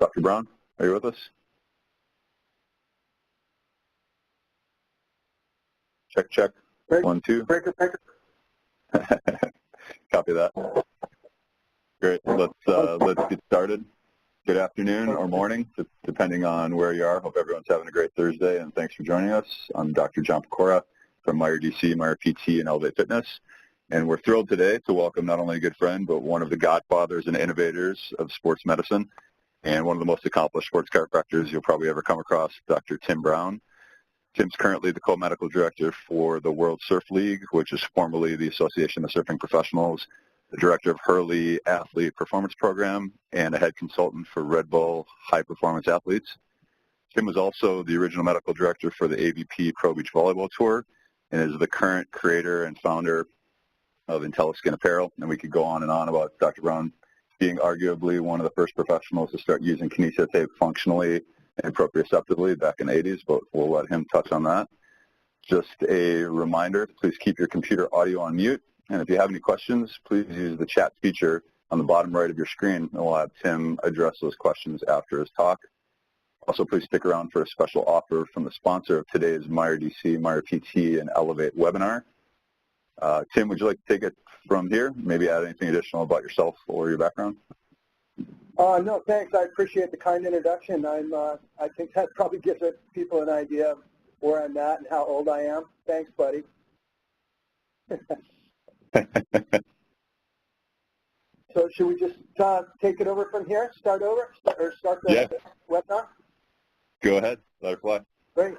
Dr. Brown, are you with us? Check, check. Break, 1, 2. breaker. Copy that. Great. Let's get started. Good afternoon or morning, depending on where you are. Hope everyone's having a great Thursday, and thanks for joining us. I'm Dr. John Pecora from Meyer DC, Meyer PT, and Elevate Fitness. And we're thrilled today to welcome not only a good friend, but one of the godfathers and innovators of sports medicine, and one of the most accomplished sports chiropractors you'll probably ever come across, Dr. Tim Brown. Tim's currently the co-medical director for the World Surf League, which is formerly the Association of Surfing Professionals, the director of Hurley Athlete Performance Program, and a head consultant for Red Bull High Performance Athletes. Tim was also the original medical director for the AVP Pro Beach Volleyball Tour, and is the current creator and founder of IntelliSkin Apparel. And we could go on and on about Dr. Brown being arguably one of the first professionals to start using kinesio tape functionally and proprioceptively back in the 80s, but we'll let him touch on that. Just a reminder, please keep your computer audio on mute. And if you have any questions, please use the chat feature on the bottom right of your screen, and we'll have Tim address those questions after his talk. Also, please stick around for a special offer from the sponsor of today's Meyer DC, Meyer PT, and Elevate webinar. Tim, would you like to take it from here? Maybe add anything additional about yourself or your background? No, thanks. I appreciate the kind introduction. I think that probably gives people an idea of where I'm at and how old I am. Thanks, buddy. So should we just take it over from here? Start the webinar? Go ahead. Let it fly. Great.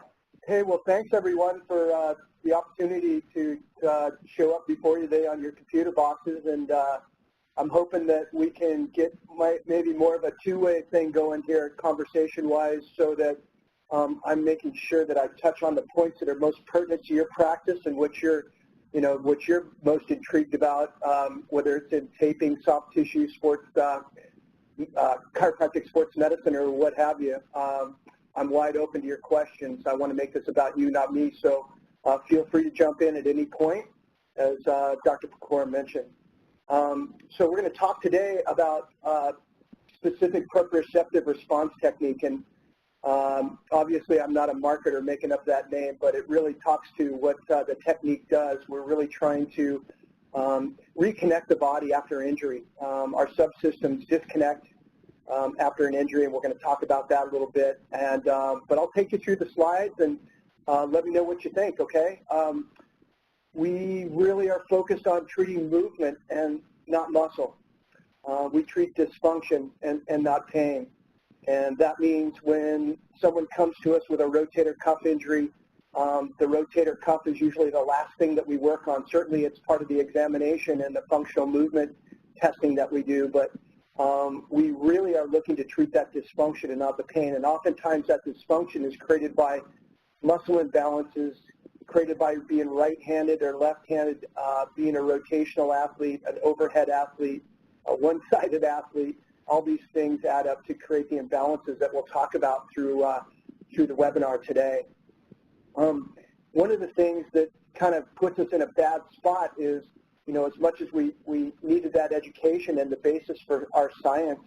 Hey, well, thanks, everyone, for the opportunity to show up before you today on your computer boxes. And I'm hoping that we can get maybe more of a two-way thing going here conversation-wise, so that I'm making sure that I touch on the points that are most pertinent to your practice and what you're most intrigued about, whether it's in taping, soft tissue, sports, chiropractic sports medicine, or what have you. I'm wide open to your questions. I want to make this about you, not me, so feel free to jump in at any point, as Dr. Pecora mentioned. So we're going to talk today about specific proprioceptive response technique, and obviously I'm not a marketer making up that name, but it really talks to what the technique does. We're really trying to reconnect the body after injury. Our subsystems disconnect after an injury, and we're going to talk about that a little bit. And but I'll take you through the slides and let me know what you think, okay? We really are focused on treating movement and not muscle. We treat dysfunction and not pain. And that means when someone comes to us with a rotator cuff injury, the rotator cuff is usually the last thing that we work on. Certainly it's part of the examination and the functional movement testing that we do, but we really are looking to treat that dysfunction and not the pain. And oftentimes that dysfunction is created by muscle imbalances, created by being right-handed or left-handed, being a rotational athlete, an overhead athlete, a one-sided athlete. All these things add up to create the imbalances that we'll talk about through the webinar today. One of the things that kind of puts us in a bad spot is, as much as we needed that education and the basis for our science,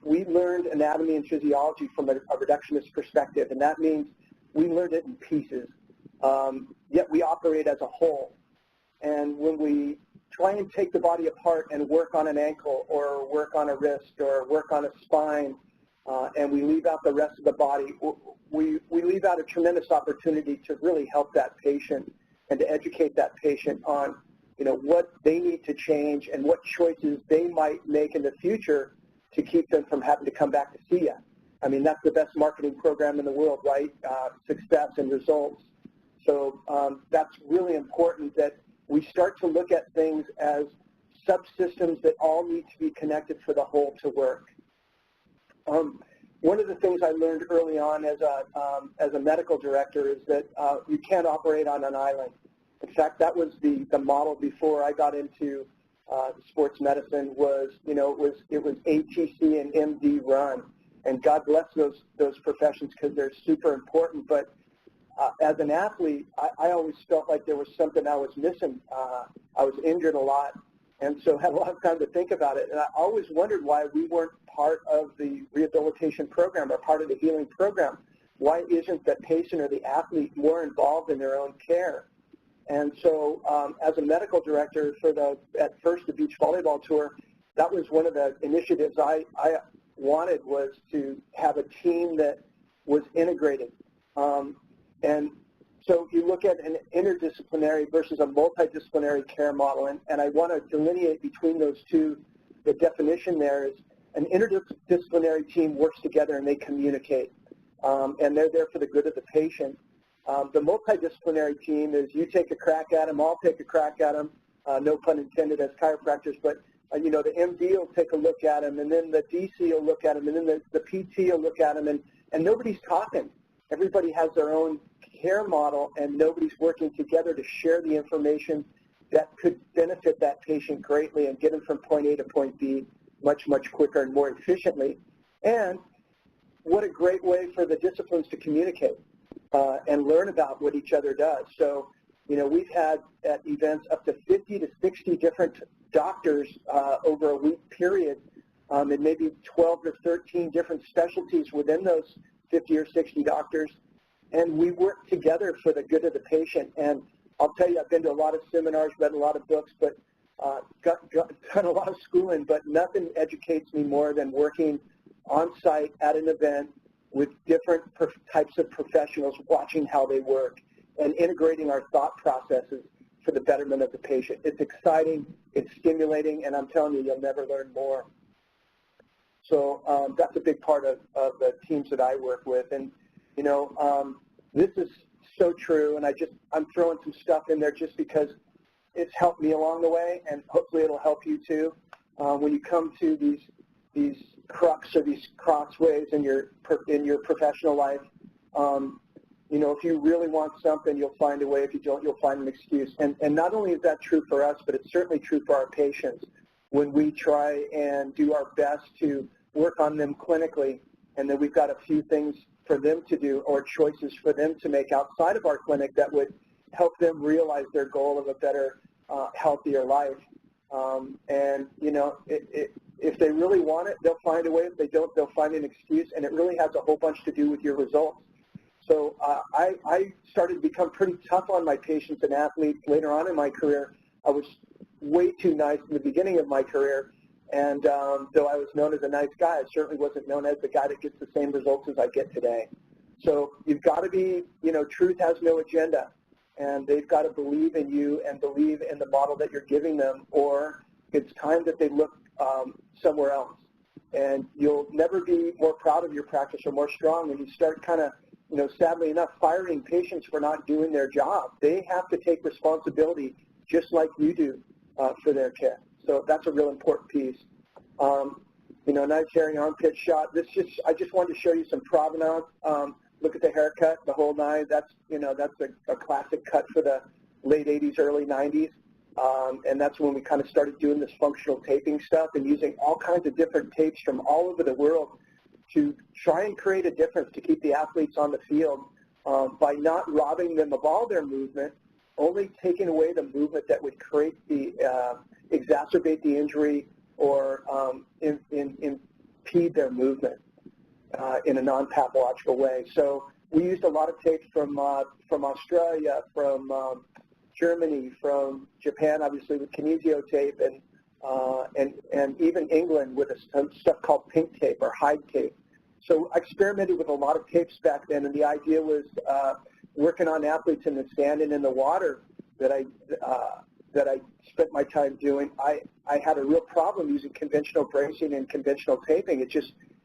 we learned anatomy and physiology from a reductionist perspective, and that means we learned it in pieces. Yet we operate as a whole. And when we try and take the body apart and work on an ankle or work on a wrist or work on a spine, and we leave out the rest of the body, we leave out a tremendous opportunity to really help that patient and to educate that patient on what they need to change and what choices they might make in the future to keep them from having to come back to see you. I mean, that's the best marketing program in the world, right? Success and results. So that's really important, that we start to look at things as subsystems that all need to be connected for the whole to work. One of the things I learned early on as a medical director is that you can't operate on an island. In fact, that was the model before I got into sports medicine. Was it was ATC and MD run, and God bless those professions because they're super important. But as an athlete, I always felt like there was something I was missing. I was injured a lot, And so had a lot of time to think about it. And I always wondered why we weren't part of the rehabilitation program or part of the healing program. Why isn't the patient or the athlete more involved in their own care? And so as a medical director for at first the beach volleyball tour, that was one of the initiatives I wanted, was to have a team that was integrated. And so you look at an interdisciplinary versus a multidisciplinary care model, and I want to delineate between those two. The definition there is an interdisciplinary team works together and they communicate, and they're there for the good of the patient. The multidisciplinary team is you take a crack at them, I'll take a crack at them, no pun intended as chiropractors, but the MD will take a look at them, and then the DC will look at them, and then the PT will look at them, and nobody's talking. Everybody has their own care model, and nobody's working together to share the information that could benefit that patient greatly and get them from point A to point B much, much quicker and more efficiently. And what a great way for the disciplines to communicate and learn about what each other does. So, we've had at events up to 50 to 60 different doctors over a week period, and maybe 12 to 13 different specialties within those 50 or 60 doctors, and we work together for the good of the patient. And I'll tell you, I've been to a lot of seminars, read a lot of books, but done a lot of schooling, but nothing educates me more than working on site at an event with different types of professionals, watching how they work and integrating our thought processes for the betterment of the patient. It's exciting, it's stimulating, and I'm telling you, you'll never learn more. So that's a big part of the teams that I work with. And, this is so true, and I'm throwing some stuff in there just because it's helped me along the way, and hopefully it'll help you too. When you come to these crux or these crossways in your professional life, if you really want something, you'll find a way. If you don't, you'll find an excuse. And not only is that true for us, but it's certainly true for our patients when we try and do our best to work on them clinically, and then we've got a few things for them to do or choices for them to make outside of our clinic that would help them realize their goal of a better, healthier life. If they really want it, they'll find a way. If they don't, they'll find an excuse, and it really has a whole bunch to do with your results. So I started to become pretty tough on my patients and athletes later on in my career. I was way too nice in the beginning of my career, and though I was known as a nice guy, I certainly wasn't known as the guy that gets the same results as I get today. So you've got to be, truth has no agenda, and they've got to believe in you and believe in the model that you're giving them, or it's time that they look somewhere else. And you'll never be more proud of your practice or more strong when you start kind of, sadly enough, firing patients for not doing their job. They have to take responsibility just like you do for their care. So that's a real important piece. Nice hairy armpit shot. I just wanted to show you some provenance. Look at the haircut, the whole nine. That's a classic cut for the late 80s, early 90s. And that's when we kind of started doing this functional taping stuff and using all kinds of different tapes from all over the world to try and create a difference to keep the athletes on the field by not robbing them of all their movement, only taking away the movement that would create exacerbate the injury or impede their movement in a non-pathological way. So we used a lot of tapes from Australia, from Germany, from Japan, obviously with kinesio tape, and even England with stuff called pink tape or hide tape. So I experimented with a lot of tapes back then, and the idea was working on athletes in the sand and in the water that I spent my time doing. I had a real problem using conventional bracing and conventional taping.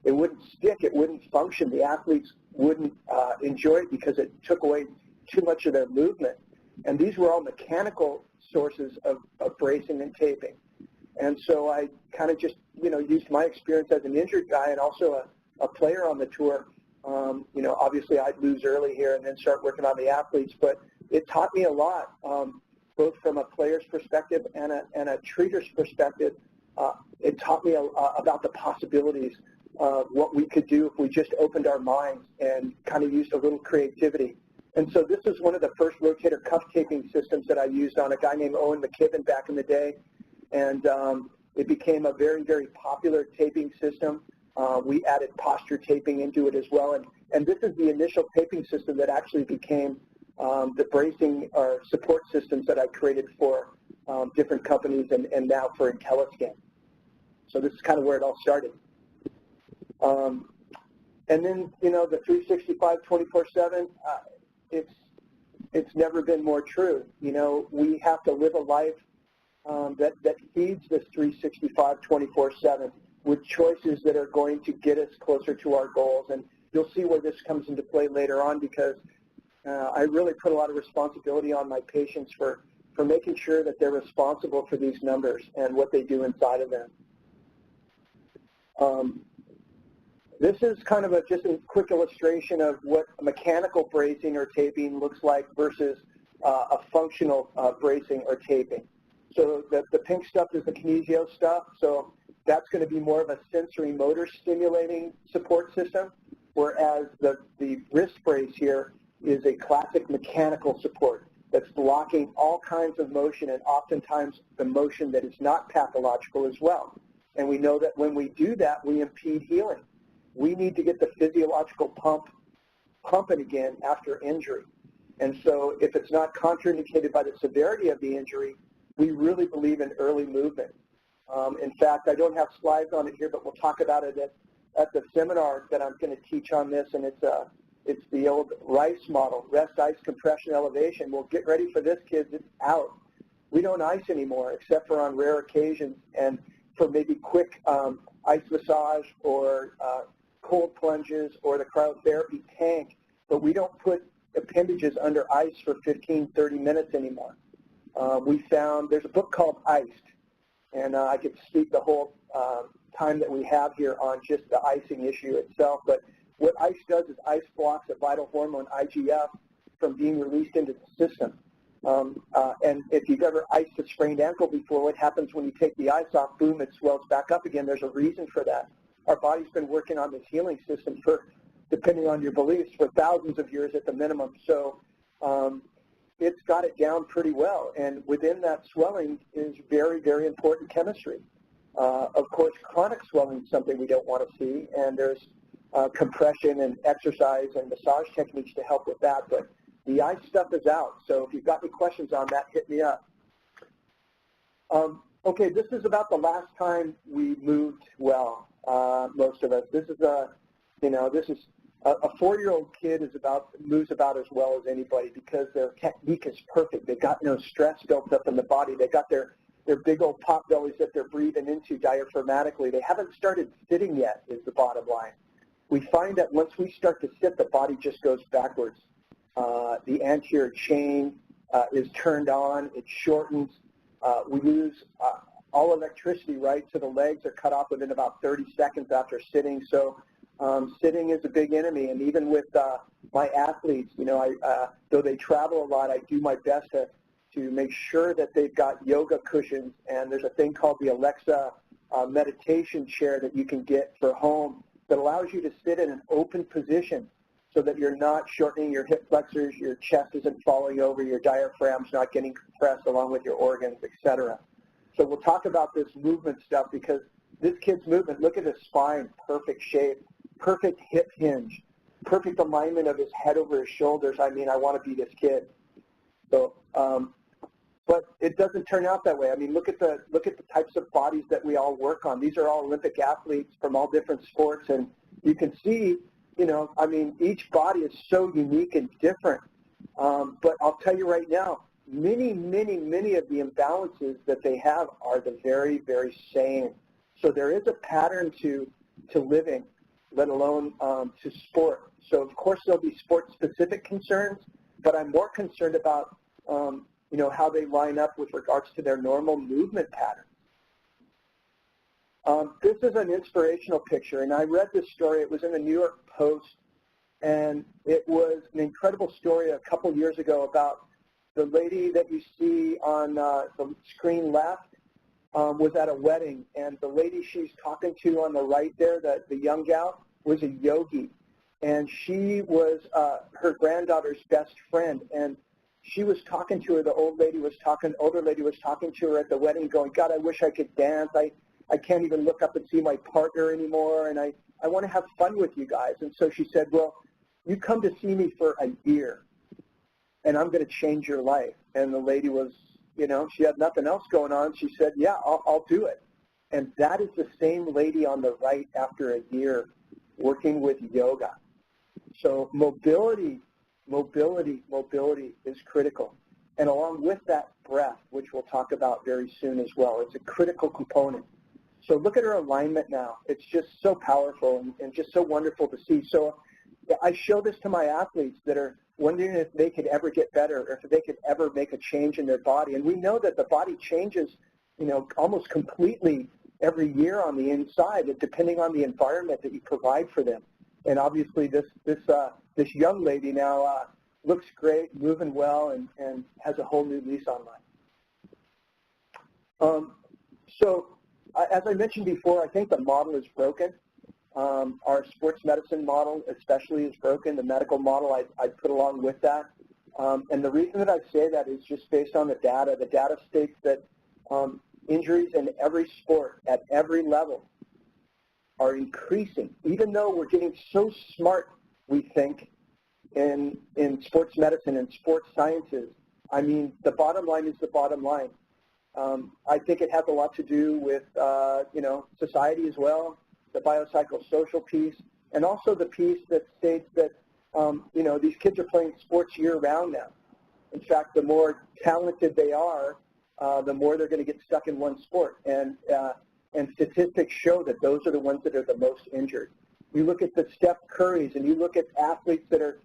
It wouldn't stick, it wouldn't function. The athletes wouldn't enjoy it because it took away too much of their movement. And these were all mechanical sources of bracing and taping. And so I kind of just, used my experience as an injured guy and also a player on the tour. Obviously I'd lose early here and then start working on the athletes, but it taught me a lot, both from a player's perspective and a treater's perspective. It taught me about the possibilities of what we could do if we just opened our minds and kind of used a little creativity. And so this is one of the first rotator cuff taping systems that I used on a guy named Owen McKibben back in the day. and it became a very, very popular taping system. We added posture taping into it as well, and this is the initial taping system that actually became the bracing or support systems that I created for different companies and now for IntelliScan. So this is kind of where it all started. And then, you know, the 365, 24/7, it's never been more true. You know, we have to live a life that feeds this 365, 24/7 with choices that are going to get us closer to our goals. And you'll see where this comes into play later on, because I really put a lot of responsibility on my patients for making sure that they're responsible for these numbers and what they do inside of them. This is kind of just a quick illustration of what mechanical bracing or taping looks like versus a functional bracing or taping. So the pink stuff is the kinesio stuff, so that's going to be more of a sensory motor stimulating support system, whereas the wrist brace here is a classic mechanical support that's blocking all kinds of motion, and oftentimes the motion that is not pathological as well. And we know that when we do that, we impede healing. We need to get the physiological pump pumping again after injury. And so if it's not contraindicated by the severity of the injury, we really believe in early movement. In fact, I don't have slides on it here, but we'll talk about it at the seminar that I'm going to teach on this, and it's the old RICE model, rest, ice, compression, elevation. Well, get ready for this, kids. It's out. We don't ice anymore except for on rare occasions and for maybe quick ice massage or cold plunges or the cryotherapy tank, but we don't put appendages under ice for 15, 30 minutes anymore. We found there's a book called Iced, and I could speak the whole time that we have here on just the icing issue itself, but what ice does is ice blocks a vital hormone, IGF, from being released into the system. And if you've ever iced a sprained ankle before, what happens when you take the ice off, boom, it swells back up again. There's a reason for that. Our body's been working on this healing system for, depending on your beliefs, for thousands of years at the minimum. So it's got it down pretty well. And within that swelling is very, very important chemistry. Of course, chronic swelling is something we don't want to see, and there's compression and exercise and massage techniques to help with that. But the ice stuff is out. So if you've got any questions on that, hit me up. Okay, this is about the last time we moved well, most of us. This is a 4-year-old kid moves about as well as anybody because their technique is perfect. They've got no stress built up in the body. They got their big old pot bellies that they're breathing into diaphragmatically. They haven't started sitting yet, is the bottom line. We find that once we start to sit, the body just goes backwards. The anterior chain is turned on. It shortens. We lose all electricity, right? So the legs are cut off within about 30 seconds after sitting. So sitting is a big enemy. And even with my athletes, you know, though they travel a lot, I do my best to make sure that they've got yoga cushions. And there's a thing called the Alexa meditation chair that you can get for home that allows you to sit in an open position so that you're not shortening your hip flexors, your chest isn't falling over, your diaphragm's not getting compressed along with your organs, etc. So we'll talk about this movement stuff because this kid's movement, look at his spine, perfect shape, perfect hip hinge, perfect alignment of his head over his shoulders. I mean, I want to be this kid. So, but it doesn't turn out that way. I mean, look at the types of bodies that we all work on. These are all Olympic athletes from all different sports, and you can see, you know, I mean, each body is so unique and different. But I'll tell you right now, many of the imbalances that they have are the very, very same. So there is a pattern to living, let alone to sport. So of course there'll be sport-specific concerns, but I'm more concerned about you know, how they line up with regards to their normal movement pattern. This is an inspirational picture, and I read this story. It was in the New York Post, and it was an incredible story a couple years ago about the lady that you see on the screen left was at a wedding, and the lady she's talking to on the right there, the young gal, was a yogi, and she was her granddaughter's best friend. And she was talking to her, the older lady was talking to her at the wedding going, God, I wish I could dance. I can't even look up and see my partner anymore, and I want to have fun with you guys. And so she said, well, you come to see me for a year, and I'm going to change your life. And the lady was, you know, she had nothing else going on. She said, yeah, I'll do it. And that is the same lady on the right after a year working with yoga. So mobility is critical. And along with that, breath, which we'll talk about very soon as well. It's a critical component. So look at her alignment now. It's just so powerful and just so wonderful to see. So I show this to my athletes that are wondering if they could ever get better or if they could ever make a change in their body. And we know that the body changes, you know, almost completely every year on the inside, depending on the environment that you provide for them. And obviously this young lady now looks great, moving well, and has a whole new lease on life. So as I mentioned before, I think the model is broken. Our sports medicine model especially is broken. The medical model I'd put along with that. And the reason that I say that is just based on the data. The data states that injuries in every sport at every level are increasing, even though we're getting so smart, we think, in sports medicine and sports sciences. I mean, the bottom line is the bottom line. I think it has a lot to do with, you know, society as well, the biopsychosocial piece, and also the piece that states that, you know, these kids are playing sports year-round now. In fact, the more talented they are, the more they're going to get stuck in one sport. And statistics show that those are the ones that are the most injured. You look at the Steph Currys and you look at athletes that are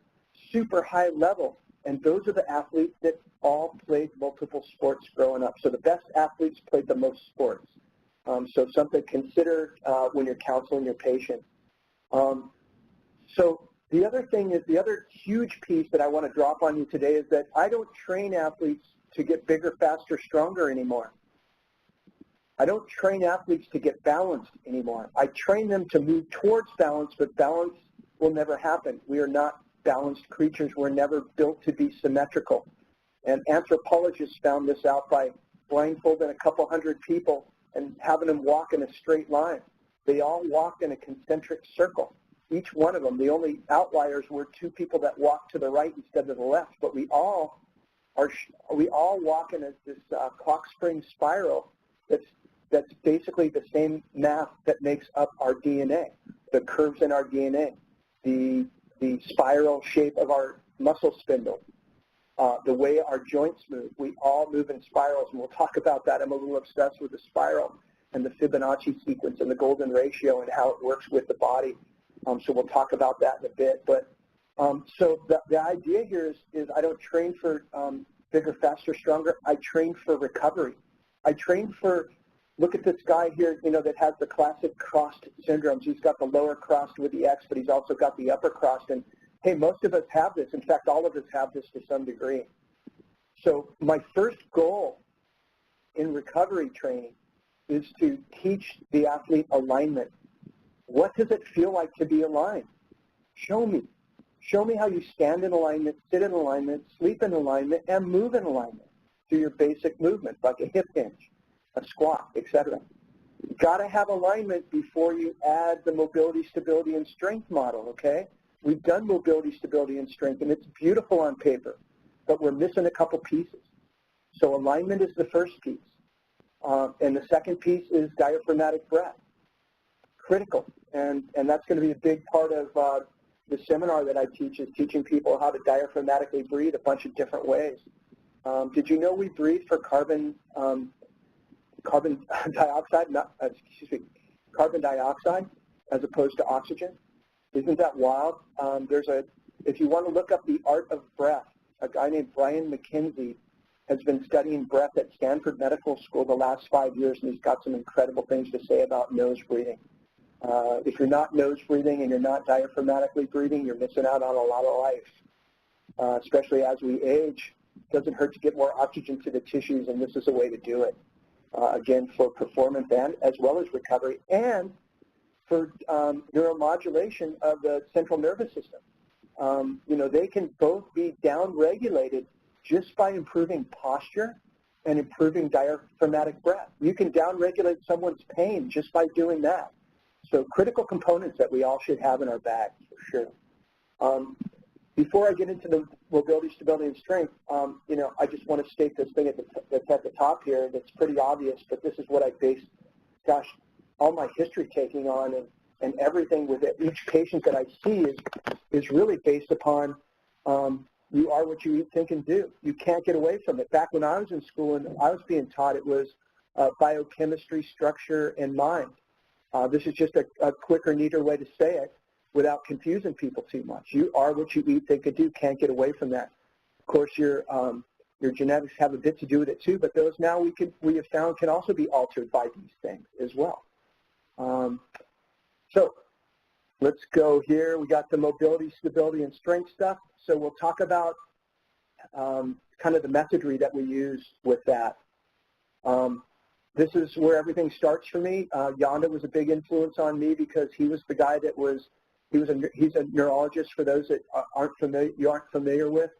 super high level, and those are the athletes that all played multiple sports growing up. So the best athletes played the most sports. So something to consider when you're counseling your patient. So the other thing is, the other huge piece that I want to drop on you today is that I don't train athletes to get bigger, faster, stronger anymore. I don't train athletes to get balanced anymore. I train them to move towards balance, but balance will never happen. We are not balanced creatures. We're never built to be symmetrical. And anthropologists found this out by blindfolding a couple hundred people and having them walk in a straight line. They all walked in a concentric circle. Each one of them, the only outliers were two people that walked to the right instead of the left, but we all walk in this clock spring spiral that's basically the same math that makes up our DNA, the curves in our DNA, the spiral shape of our muscle spindle, the way our joints move. We all move in spirals, and we'll talk about that. I'm a little obsessed with the spiral and the Fibonacci sequence and the golden ratio and how it works with the body. So we'll talk about that in a bit. But so the idea here is I don't train for bigger, faster, stronger. I train for recovery. I train for, look at this guy here, you know, that has the classic crossed syndromes. He's got the lower crossed with the X, but he's also got the upper crossed. And hey, most of us have this. In fact, all of us have this to some degree. So my first goal in recovery training is to teach the athlete alignment. What does it feel like to be aligned? Show me. Show me how you stand in alignment, sit in alignment, sleep in alignment, and move in alignment through your basic movements, like a hip hinge, a squat, etc. You've got to have alignment before you add the mobility, stability, and strength model, okay? We've done mobility, stability, and strength, and it's beautiful on paper, but we're missing a couple pieces. So alignment is the first piece. And the second piece is diaphragmatic breath. Critical, and that's going to be a big part of the seminar that I teach, is teaching people how to diaphragmatically breathe a bunch of different ways. Did you know we breathe for carbon dioxide, carbon dioxide as opposed to oxygen? Isn't that wild? If you want to look up the art of breath, a guy named Brian McKenzie has been studying breath at Stanford Medical School the last 5 years, and he's got some incredible things to say about nose breathing. If you're not nose breathing and you're not diaphragmatically breathing, you're missing out on a lot of life, especially as we age. It doesn't hurt to get more oxygen to the tissues, and this is a way to do it, again, for performance and as well as recovery, and for neuromodulation of the central nervous system. You know, they can both be down-regulated just by improving posture and improving diaphragmatic breath. You can downregulate someone's pain just by doing that. So critical components that we all should have in our bag, for sure. Before I get into the mobility, stability, and strength, I just want to state this thing that's at the top here that's pretty obvious, but this is what I base, all my history taking on, and everything with it. Each patient that I see is really based upon you are what you eat, think, and do. You can't get away from it. Back when I was in school and I was being taught, it was biochemistry, structure, and mind. This is just a quicker, neater way to say it without confusing people too much. You are what you eat, think, and do. Can't get away from that. Of course, your genetics have a bit to do with it too, but those now we have found can also be altered by these things as well. So let's go here. We got the mobility, stability, and strength stuff. So we'll talk about kind of the methodry that we use with that. This is where everything starts for me. Yanda was a big influence on me because he was the guy that he's a neurologist for those that you aren't familiar with.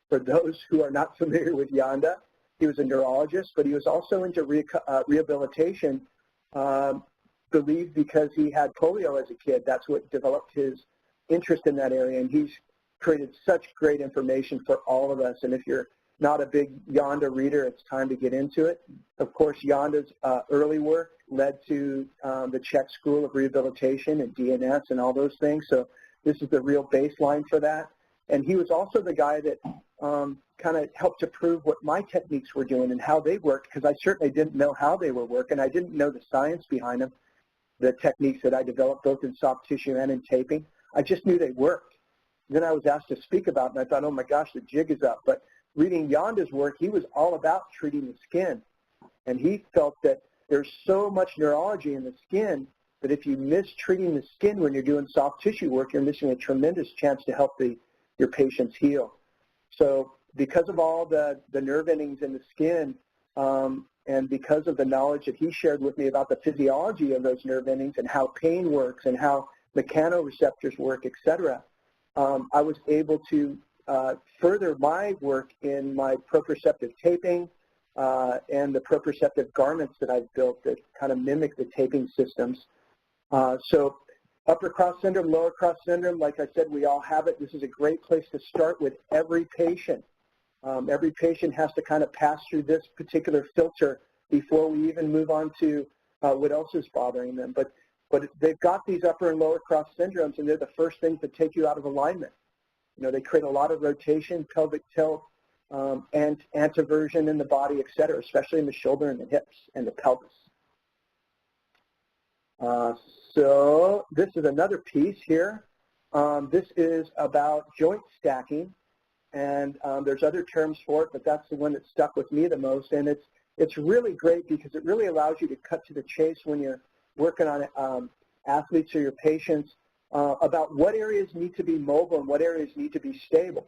For those who are not familiar with Yanda, he was a neurologist, but he was also into rehabilitation, believed because he had polio as a kid. That's what developed his interest in that area, and he's created such great information for all of us. And if you're not a big Yanda reader, it's time to get into it. Of course, Yanda's early work led to the Czech School of Rehabilitation and DNS and all those things. So this is the real baseline for that. And he was also the guy that kind of helped to prove what my techniques were doing and how they worked, because I certainly didn't know how they were working. I didn't know the science behind them, the techniques that I developed both in soft tissue and in taping. I just knew they worked. Then I was asked to speak about it, and I thought, oh my gosh, the jig is up. But reading Yanda's work, he was all about treating the skin. And he felt that there's so much neurology in the skin that if you miss treating the skin when you're doing soft tissue work, you're missing a tremendous chance to help your patients heal. So because of all the nerve endings in the skin, and because of the knowledge that he shared with me about the physiology of those nerve endings and how pain works and how mechanoreceptors work, et cetera, I was able to further my work in my proprioceptive taping and the proprioceptive garments that I've built that kind of mimic the taping systems. So upper cross syndrome, lower cross syndrome, like I said, we all have it. This is a great place to start with every patient. Every patient has to kind of pass through this particular filter before we even move on to what else is bothering them. But they've got these upper and lower cross syndromes, and they're the first things that take you out of alignment. They create a lot of rotation, pelvic tilt, and anteversion in the body, et cetera, especially in the shoulder and the hips and the pelvis. So this is another piece here. This is about joint stacking, and there's other terms for it, but that's the one that stuck with me the most. And it's really great because it really allows you to cut to the chase when you're working on athletes or your patients about what areas need to be mobile and what areas need to be stable.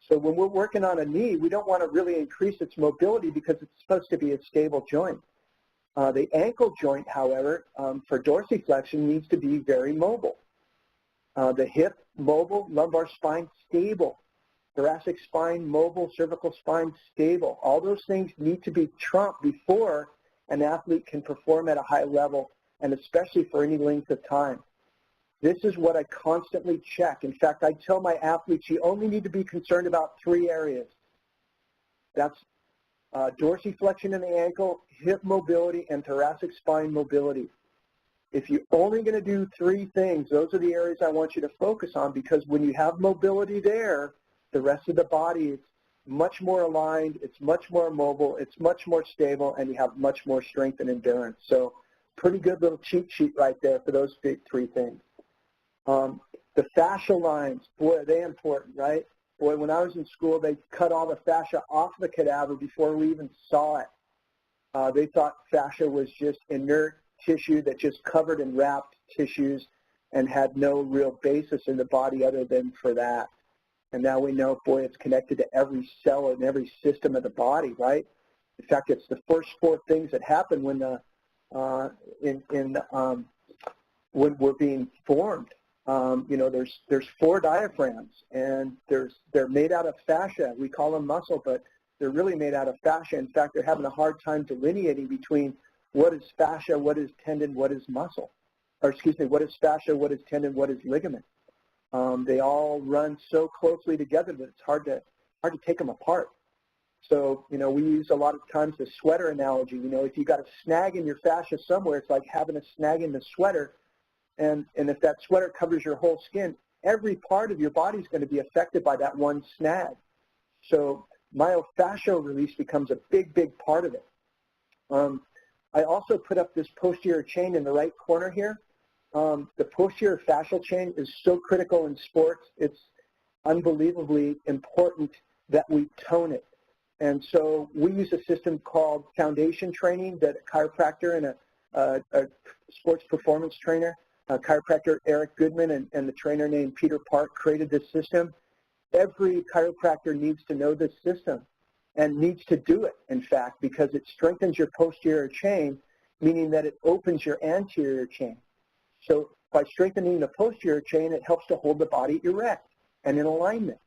So when we're working on a knee, we don't want to really increase its mobility because it's supposed to be a stable joint. The ankle joint, however, for dorsiflexion needs to be very mobile. The hip, mobile, lumbar spine, stable. Thoracic spine, mobile, cervical spine, stable. All those things need to be trumped before an athlete can perform at a high level, and especially for any length of time. This is what I constantly check. In fact, I tell my athletes you only need to be concerned about 3 areas. That's dorsiflexion in the ankle, hip mobility, and thoracic spine mobility. If you're only going to do 3 things, those are the areas I want you to focus on, because when you have mobility there, the rest of the body is much more aligned, it's much more mobile, it's much more stable, and you have much more strength and endurance. So pretty good little cheat sheet right there for those big 3 things. The fascia lines, boy, are they important, right? Boy, when I was in school, they cut all the fascia off the cadaver before we even saw it. They thought fascia was just inert tissue that just covered and wrapped tissues and had no real basis in the body other than for that. And now we know, boy, it's connected to every cell and every system of the body, right? In fact, it's the first 4 things that happen when when we're being formed. You know, there's 4 diaphragms, and they're made out of fascia. We call them muscle, but they're really made out of fascia. In fact, they're having a hard time delineating between what is fascia, what is tendon, what is muscle. Or excuse me, what is fascia, what is tendon, what is ligament. They all run so closely together that it's hard to take them apart. So, you know, we use a lot of times the sweater analogy. You know, if you got a snag in your fascia somewhere, it's like having a snag in the sweater. And if that sweater covers your whole skin, every part of your body is going to be affected by that one snag. So myofascial release becomes a big, big part of it. I also put up this posterior chain in the right corner here. The posterior fascial chain is so critical in sports. It's unbelievably important that we tone it. And so we use a system called foundation training that a chiropractor and a sports performance trainer, chiropractor Eric Goodman and the trainer named Peter Park created this system. Every chiropractor needs to know this system and needs to do it, in fact, because it strengthens your posterior chain, meaning that it opens your anterior chain. So by strengthening the posterior chain, it helps to hold the body erect and in alignment.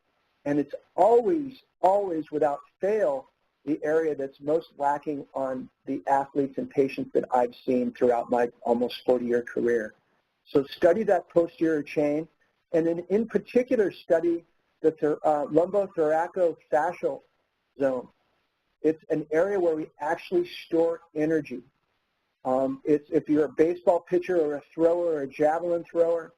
And it's always, always without fail, the area that's most lacking on the athletes and patients that I've seen throughout my almost 40-year career. So study that posterior chain, and then in particular study the lumbothoraco-fascial zone. It's an area where we actually store energy. It's if you're a baseball pitcher or a thrower or a javelin thrower,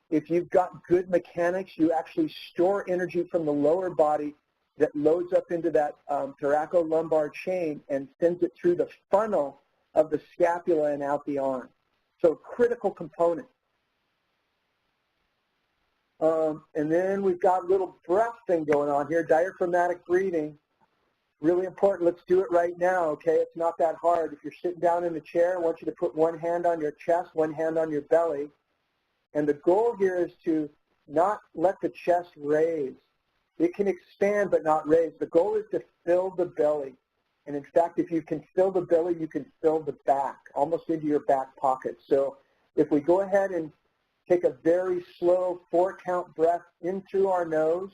if you've got good mechanics, you actually store energy from the lower body that loads up into that thoracolumbar chain and sends it through the funnel of the scapula and out the arm. So critical component. And then we've got a little breath thing going on here, diaphragmatic breathing. Really important. Let's do it right now, okay? It's not that hard. If you're sitting down in a chair, I want you to put one hand on your chest, one hand on your belly. And the goal here is to not let the chest raise. It can expand but not raise. The goal is to fill the belly. And in fact, if you can fill the belly, you can fill the back, almost into your back pocket. So if we go ahead and take a very slow 4-count breath in through our nose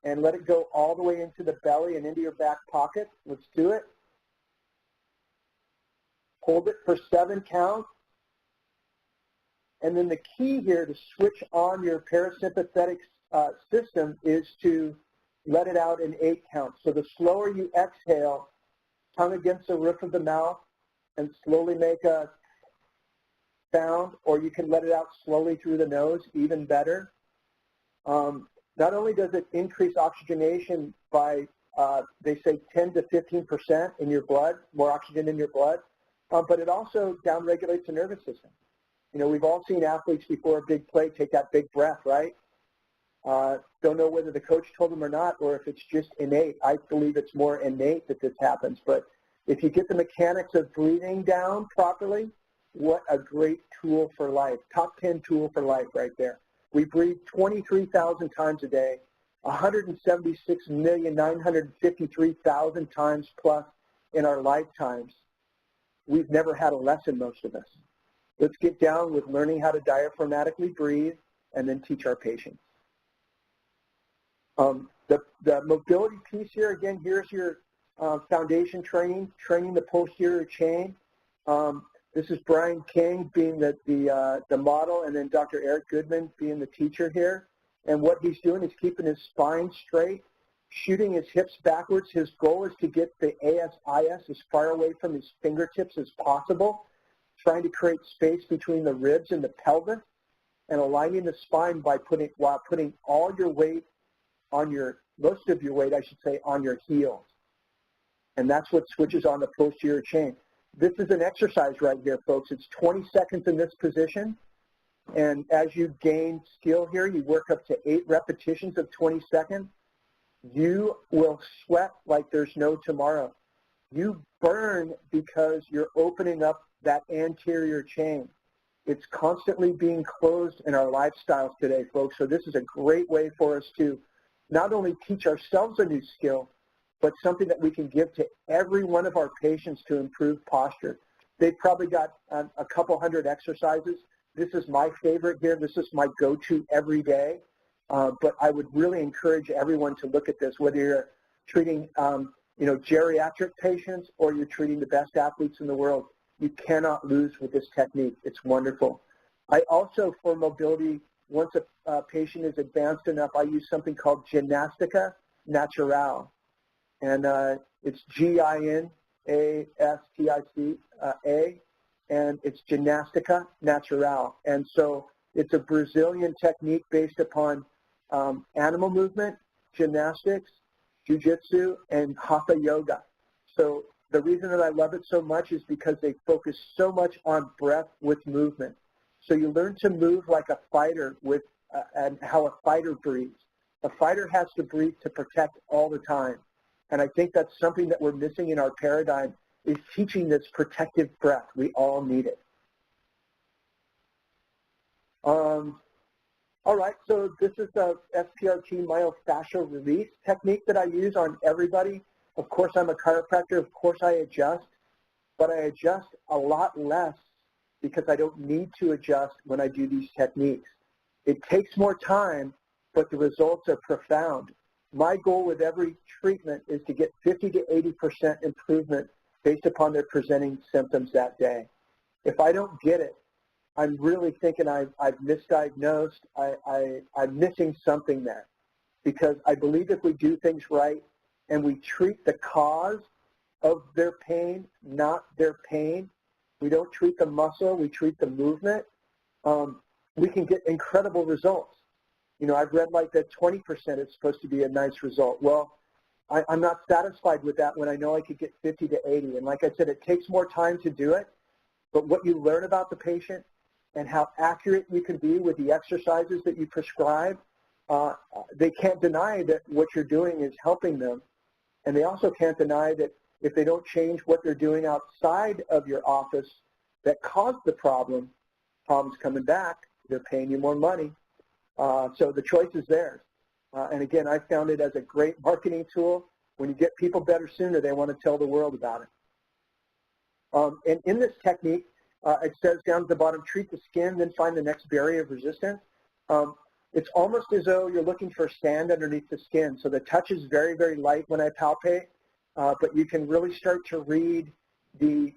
and let it go all the way into the belly and into your back pocket. Let's do it. Hold it for 7 counts. And then the key here to switch on your parasympathetic system is to let it out in 8 counts. So the slower you exhale, tongue against the roof of the mouth, and slowly make a sound, or you can let it out slowly through the nose, even better. Not only does it increase oxygenation by, they say 10 to 15% in your blood, more oxygen in your blood, but it also downregulates the nervous system. You know, we've all seen athletes before a big play take that big breath, right? Don't know whether the coach told them or not, or if it's just innate. I believe it's more innate that this happens. But if you get the mechanics of breathing down properly, what a great tool for life. Top 10 tool for life right there. We breathe 23,000 times a day, 176,953,000 times plus in our lifetimes. We've never had a lesson, most of us. Let's get down with learning how to diaphragmatically breathe and then teach our patients. The mobility piece here, again, here's your foundation training the posterior chain. This is Brian King being the model, and then Dr. Eric Goodman being the teacher here. And what he's doing is keeping his spine straight, shooting his hips backwards. His goal is to get the ASIS as far away from his fingertips as possible, trying to create space between the ribs and the pelvis, and aligning the spine by putting all your weight on most of your weight, I should say, on your heels. And that's what switches on the posterior chain. This is an exercise right here, folks. It's 20 seconds in this position. And as you gain skill here, you work up to 8 repetitions of 20 seconds. You will sweat like there's no tomorrow. You burn because you're opening up that anterior chain. It's constantly being closed in our lifestyles today, folks. So this is a great way for us to not only teach ourselves a new skill, but something that we can give to every one of our patients to improve posture. They've probably got a couple hundred exercises. this is my favorite here. This is my go-to every day. But I would really encourage everyone to look at this, whether you're treating geriatric patients or you're treating the best athletes in the world. You cannot lose with this technique. It's wonderful. I also, for mobility, once a patient is advanced enough, I use something called Ginastica Naturale. And it's G-I-N-A-S-T-I-C-A, and it's Ginastica Naturale. And so it's a Brazilian technique based upon animal movement, gymnastics, jiu-jitsu, and hatha yoga. So the reason that I love it so much is because they focus so much on breath with movement. So you learn to move like a fighter with and how a fighter breathes. A fighter has to breathe to protect all the time. And I think that's something that we're missing in our paradigm, is teaching this protective breath. We all need it. All right, so this is the SPRT myofascial release technique that I use on everybody. Of course, I'm a chiropractor. Of course, I adjust, but I adjust a lot less because I don't need to adjust when I do these techniques. It takes more time, but the results are profound. My goal with every treatment is to get 50 to 80% improvement based upon their presenting symptoms that day. If I don't get it, I'm really thinking I've misdiagnosed. I'm missing something there, because I believe if we do things right and we treat the cause of their pain, not their pain, we don't treat the muscle, we treat the movement, we can get incredible results. You know, I've read like that 20% is supposed to be a nice result. Well, I'm not satisfied with that when I know I could get 50 to 80. And like I said, it takes more time to do it, but what you learn about the patient and how accurate you can be with the exercises that you prescribe, they can't deny that what you're doing is helping them. And they also can't deny that if they don't change what they're doing outside of your office that caused the problems coming back, they're paying you more money. So the choice is theirs. And again, I found it as a great marketing tool. When you get people better sooner, they want to tell the world about it. And in this technique, it says down at the bottom, treat the skin, then find the next barrier of resistance. It's almost as though you're looking for sand underneath the skin. So the touch is very, very light when I palpate, but you can really start to read the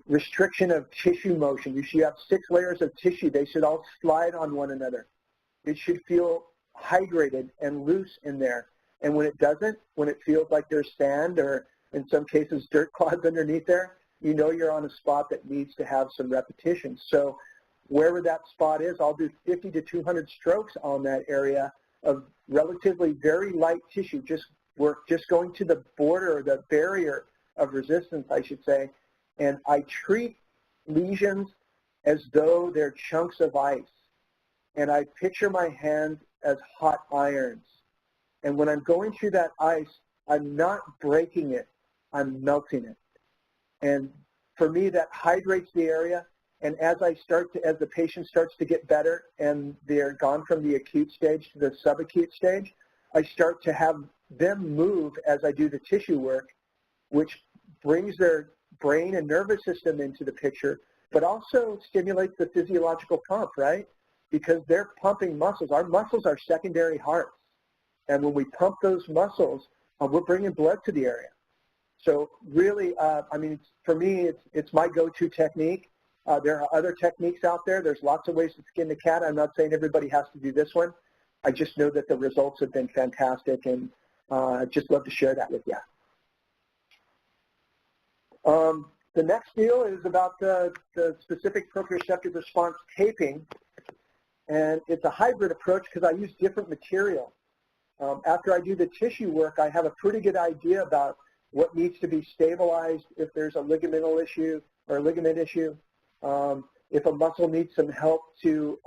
restriction of tissue motion. You should have 6 layers of tissue. They should all slide on one another. It should feel hydrated and loose in there. And when it doesn't, when it feels like there's sand or in some cases dirt clods underneath there, you know you're on a spot that needs to have some repetition. So wherever that spot is, I'll do 50 to 200 strokes on that area of relatively very light tissue, just going to the border or the barrier of resistance, I should say. And I treat lesions as though they're chunks of ice. And I picture my hands as hot irons. And when I'm going through that ice, I'm not breaking it, I'm melting it. And for me, that hydrates the area. And as the patient starts to get better and they're gone from the acute stage to the subacute stage, I start to have them move as I do the tissue work, which brings their brain and nervous system into the picture, but also stimulates the physiological pump, right? Because they're pumping muscles. Our muscles are secondary hearts. And when we pump those muscles, we're bringing blood to the area. So really, for me, it's my go-to technique. There are other techniques out there. There's lots of ways to skin the cat. I'm not saying everybody has to do this one. I just know that the results have been fantastic, and I'd just love to share that with you. The next deal is about the specific proprioceptive response taping, and it's a hybrid approach because I use different material. After I do the tissue work, I have a pretty good idea about what needs to be stabilized if there's a ligamental issue or a ligament issue, if a muscle needs some help to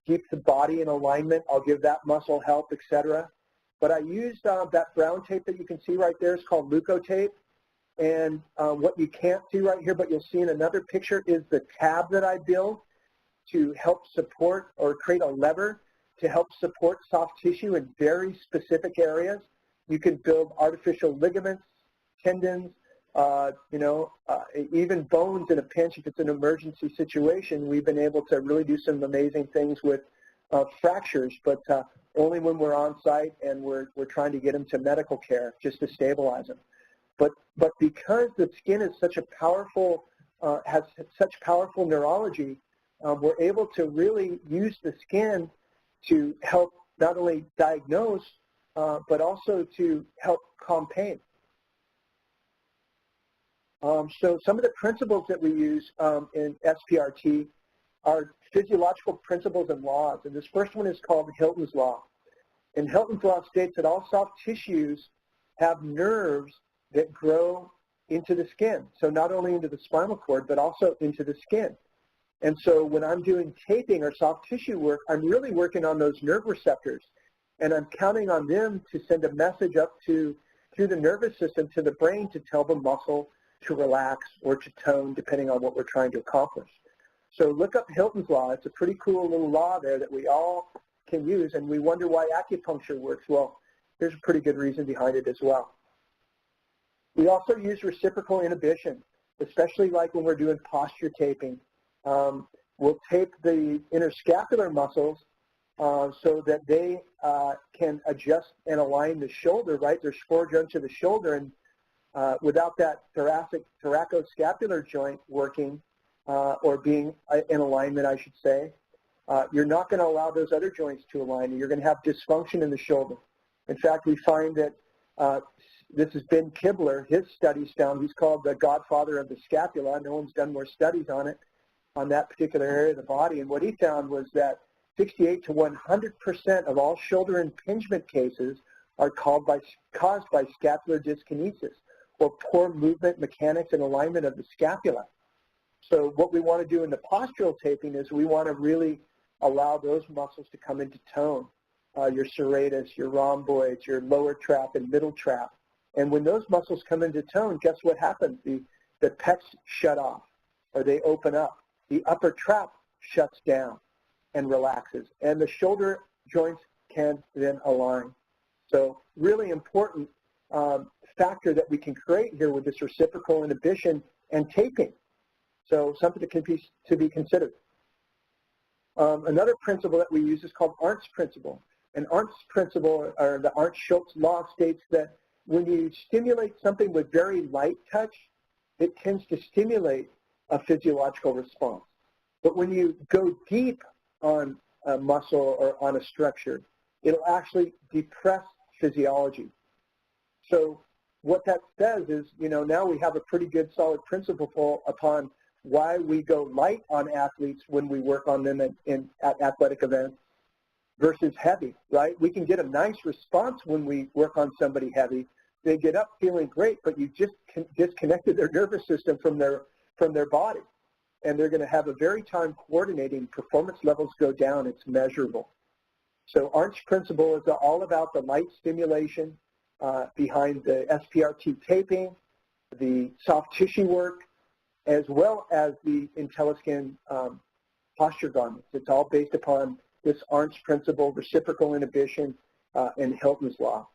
keep the body in alignment, I'll give that muscle help, etc. But I used that brown tape that you can see right there is called Leukotape. And what you can't see right here, but you'll see in another picture, is the tab that I build to help support or create a lever to help support soft tissue in very specific areas. You can build artificial ligaments, tendons, Even bones in a pinch, if it's an emergency situation, we've been able to really do some amazing things with fractures, but only when we're on site and we're trying to get them to medical care just to stabilize them. But because the skin is such a powerful, has such powerful neurology, we're able to really use the skin to help not only diagnose, but also to help calm pain. So some of the principles that we use in SPRT are physiological principles and laws. And this first one is called Hilton's Law. And Hilton's Law states that all soft tissues have nerves that grow into the skin. So not only into the spinal cord, but also into the skin. And so when I'm doing taping or soft tissue work, I'm really working on those nerve receptors. And I'm counting on them to send a message up through the nervous system to the brain to tell the muscle to relax or to tone, depending on what we're trying to accomplish. So look up Hilton's Law. It's a pretty cool little law there that we all can use, and we wonder why acupuncture works. Well, there's a pretty good reason behind it as well. We also use reciprocal inhibition, especially like when we're doing posture taping. We'll tape the interscapular muscles so that they can adjust and align the shoulder, right? There's 4 joints to the shoulder, and without that thoracoscapular joint working or being in alignment, I should say, you're not going to allow those other joints to align, and you're going to have dysfunction in the shoulder. In fact, we find that this is Ben Kibler. His studies found, he's called the godfather of the scapula. No one's done more studies on it, on that particular area of the body. And what he found was that 68 to 100% of all shoulder impingement cases are caused by scapular dyskinesis, or poor movement, mechanics, and alignment of the scapula. So what we want to do in the postural taping is we want to really allow those muscles to come into tone, your serratus, your rhomboids, your lower trap and middle trap. And when those muscles come into tone, guess what happens? The pecs shut off, or they open up. The upper trap shuts down and relaxes, and the shoulder joints can then align. So really important factor that we can create here with this reciprocal inhibition and taping. So something that can be to be considered. Another principle that we use is called Arndt's principle. And Arndt's principle, or the Arndt-Schultz law, states that when you stimulate something with very light touch, it tends to stimulate a physiological response. But when you go deep on a muscle or on a structure, it'll actually depress physiology. So what that says is, now we have a pretty good solid principle upon why we go light on athletes when we work on them at athletic events versus heavy, right? We can get a nice response when we work on somebody heavy. They get up feeling great, but you just disconnected their nervous system from their body. And they're going to have a very time coordinating. Performance levels go down. It's measurable. So Arndt's principle is all about the light stimulation behind the SPRT taping, the soft tissue work, as well as the IntelliSkin posture garments. It's all based upon this Arndt's principle, reciprocal inhibition, and Hilton's Law.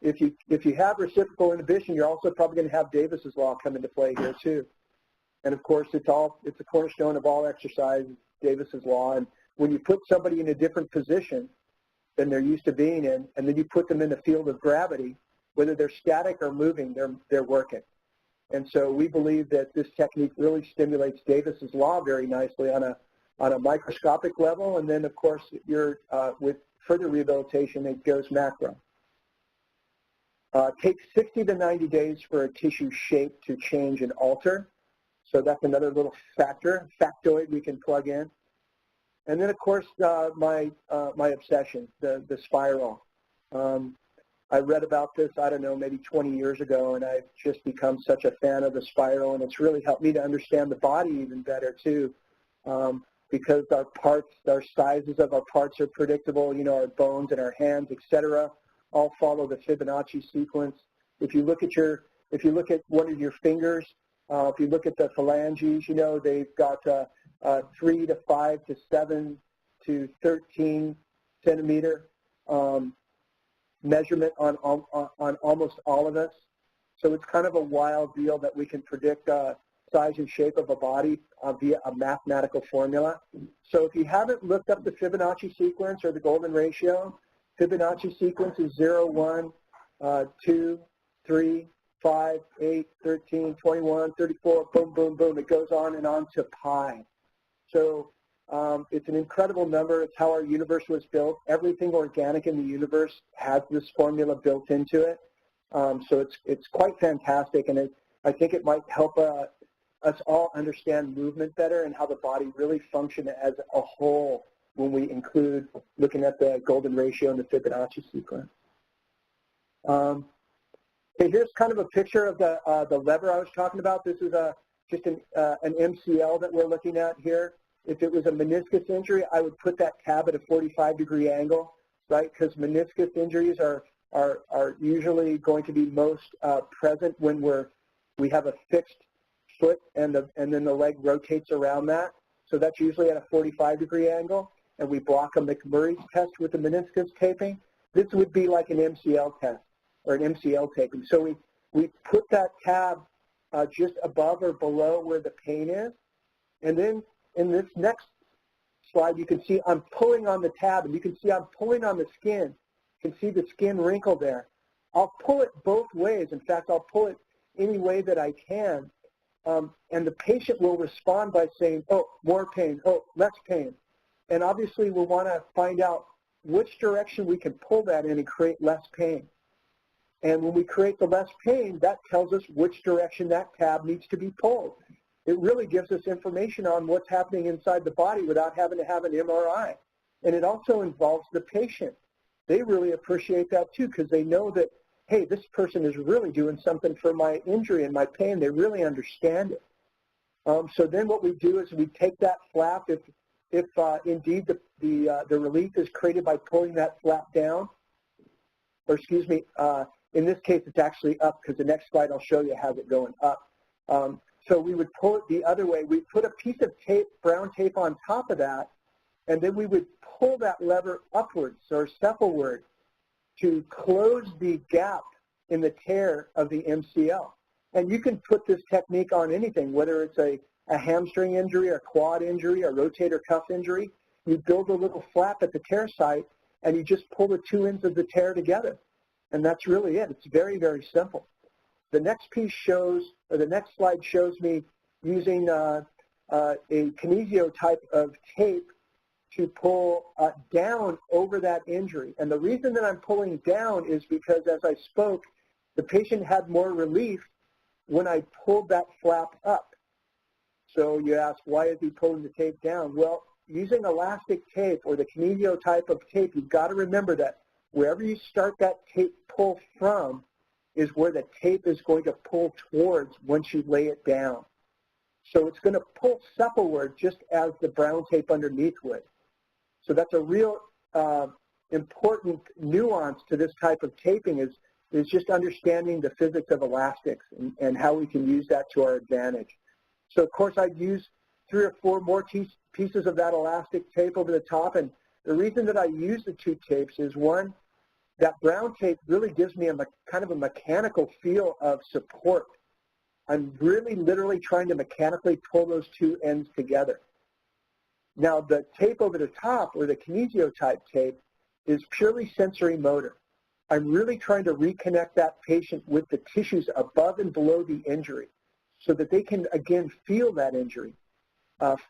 If you have reciprocal inhibition, you're also probably going to have Davis's Law come into play here too. And of course, it's a cornerstone of all exercise, Davis's Law. And when you put somebody in a different position than they're used to being in, and then you put them in the field of gravity, whether they're static or moving, they're working. And so we believe that this technique really stimulates Davis's Law very nicely on a microscopic level, and then of course with further rehabilitation it goes macro. Takes 60 to 90 days for a tissue shape to change and alter. So that's another little factoid we can plug in. And then of course my obsession, the spiral. I read about this, I don't know, maybe 20 years ago, and I've just become such a fan of the spiral, and it's really helped me to understand the body even better too, because our sizes of our parts are predictable, our bones and our hands, etc., all follow the Fibonacci sequence. If you look at one of your fingers, if you look at the phalanges, they've got 3 to 5 to 7 to 13 centimeter measurement on almost all of us. So it's kind of a wild deal that we can predict size and shape of a body via a mathematical formula. So if you haven't looked up the Fibonacci sequence or the golden ratio, Fibonacci sequence is 0, 1, 2, 3, 5, 8, 13, 21, 34, boom, boom, boom. It goes on and on to pi. So it's an incredible number. It's how our universe was built. Everything organic in the universe has this formula built into it. So it's quite fantastic, and I think it might help us all understand movement better and how the body really functions as a whole when we include looking at the golden ratio and the Fibonacci sequence. Okay, here's kind of a picture of the lever I was talking about. This is just an MCL that we're looking at here. If it was a meniscus injury, I would put that tab at a 45-degree angle, right? Because meniscus injuries are usually going to be most present when we have a fixed foot and then the leg rotates around that. So that's usually at a 45-degree angle, and we block a McMurray's test with the meniscus taping. This would be like an MCL test or an MCL taping. So we put that tab just above or below where the pain is, and then in this next slide, you can see I'm pulling on the tab, and you can see I'm pulling on the skin. You can see the skin wrinkle there. I'll pull it both ways. In fact, I'll pull it any way that I can, and the patient will respond by saying, oh, more pain, oh, less pain. And obviously, we'll want to find out which direction we can pull that in and create less pain. And when we create the less pain, that tells us which direction that tab needs to be pulled. It really gives us information on what's happening inside the body without having to have an MRI. And it also involves the patient. They really appreciate that too, because they know that, hey, this person is really doing something for my injury and my pain. They really understand it. So then what we do is we take that flap, if indeed the relief is created by pulling that flap down, or excuse me, in this case it's actually up, because the next slide I'll show you has it going up. So we would pull it the other way. We'd put a piece of tape, brown tape on top of that, and then we would pull that lever upwards or cephalward to close the gap in the tear of the MCL. And you can put this technique on anything, whether it's a hamstring injury, a quad injury, a rotator cuff injury. You build a little flap at the tear site, and you just pull the two ends of the tear together. And that's really it. It's very, very simple. The next piece shows, or the next slide shows me using a kinesio type of tape to pull down over that injury. And the reason that I'm pulling down is because, as I spoke, the patient had more relief when I pulled that flap up. So you ask, why is he pulling the tape down? Well, using elastic tape or the kinesio type of tape, you've got to remember that wherever you start that tape pull from is where the tape is going to pull towards once you lay it down. So it's going to pull cephalward just as the brown tape underneath would. So that's a real important nuance to this type of taping is just understanding the physics of elastics and how we can use that to our advantage. So of course I'd use 3 or 4 more pieces of that elastic tape over the top, and the reason that I use the 2 tapes is, one, that brown tape really gives me kind of a mechanical feel of support. I'm really literally trying to mechanically pull those 2 ends together. Now the tape over the top, or the kinesio type tape, is purely sensory motor. I'm really trying to reconnect that patient with the tissues above and below the injury so that they can, again, feel that injury,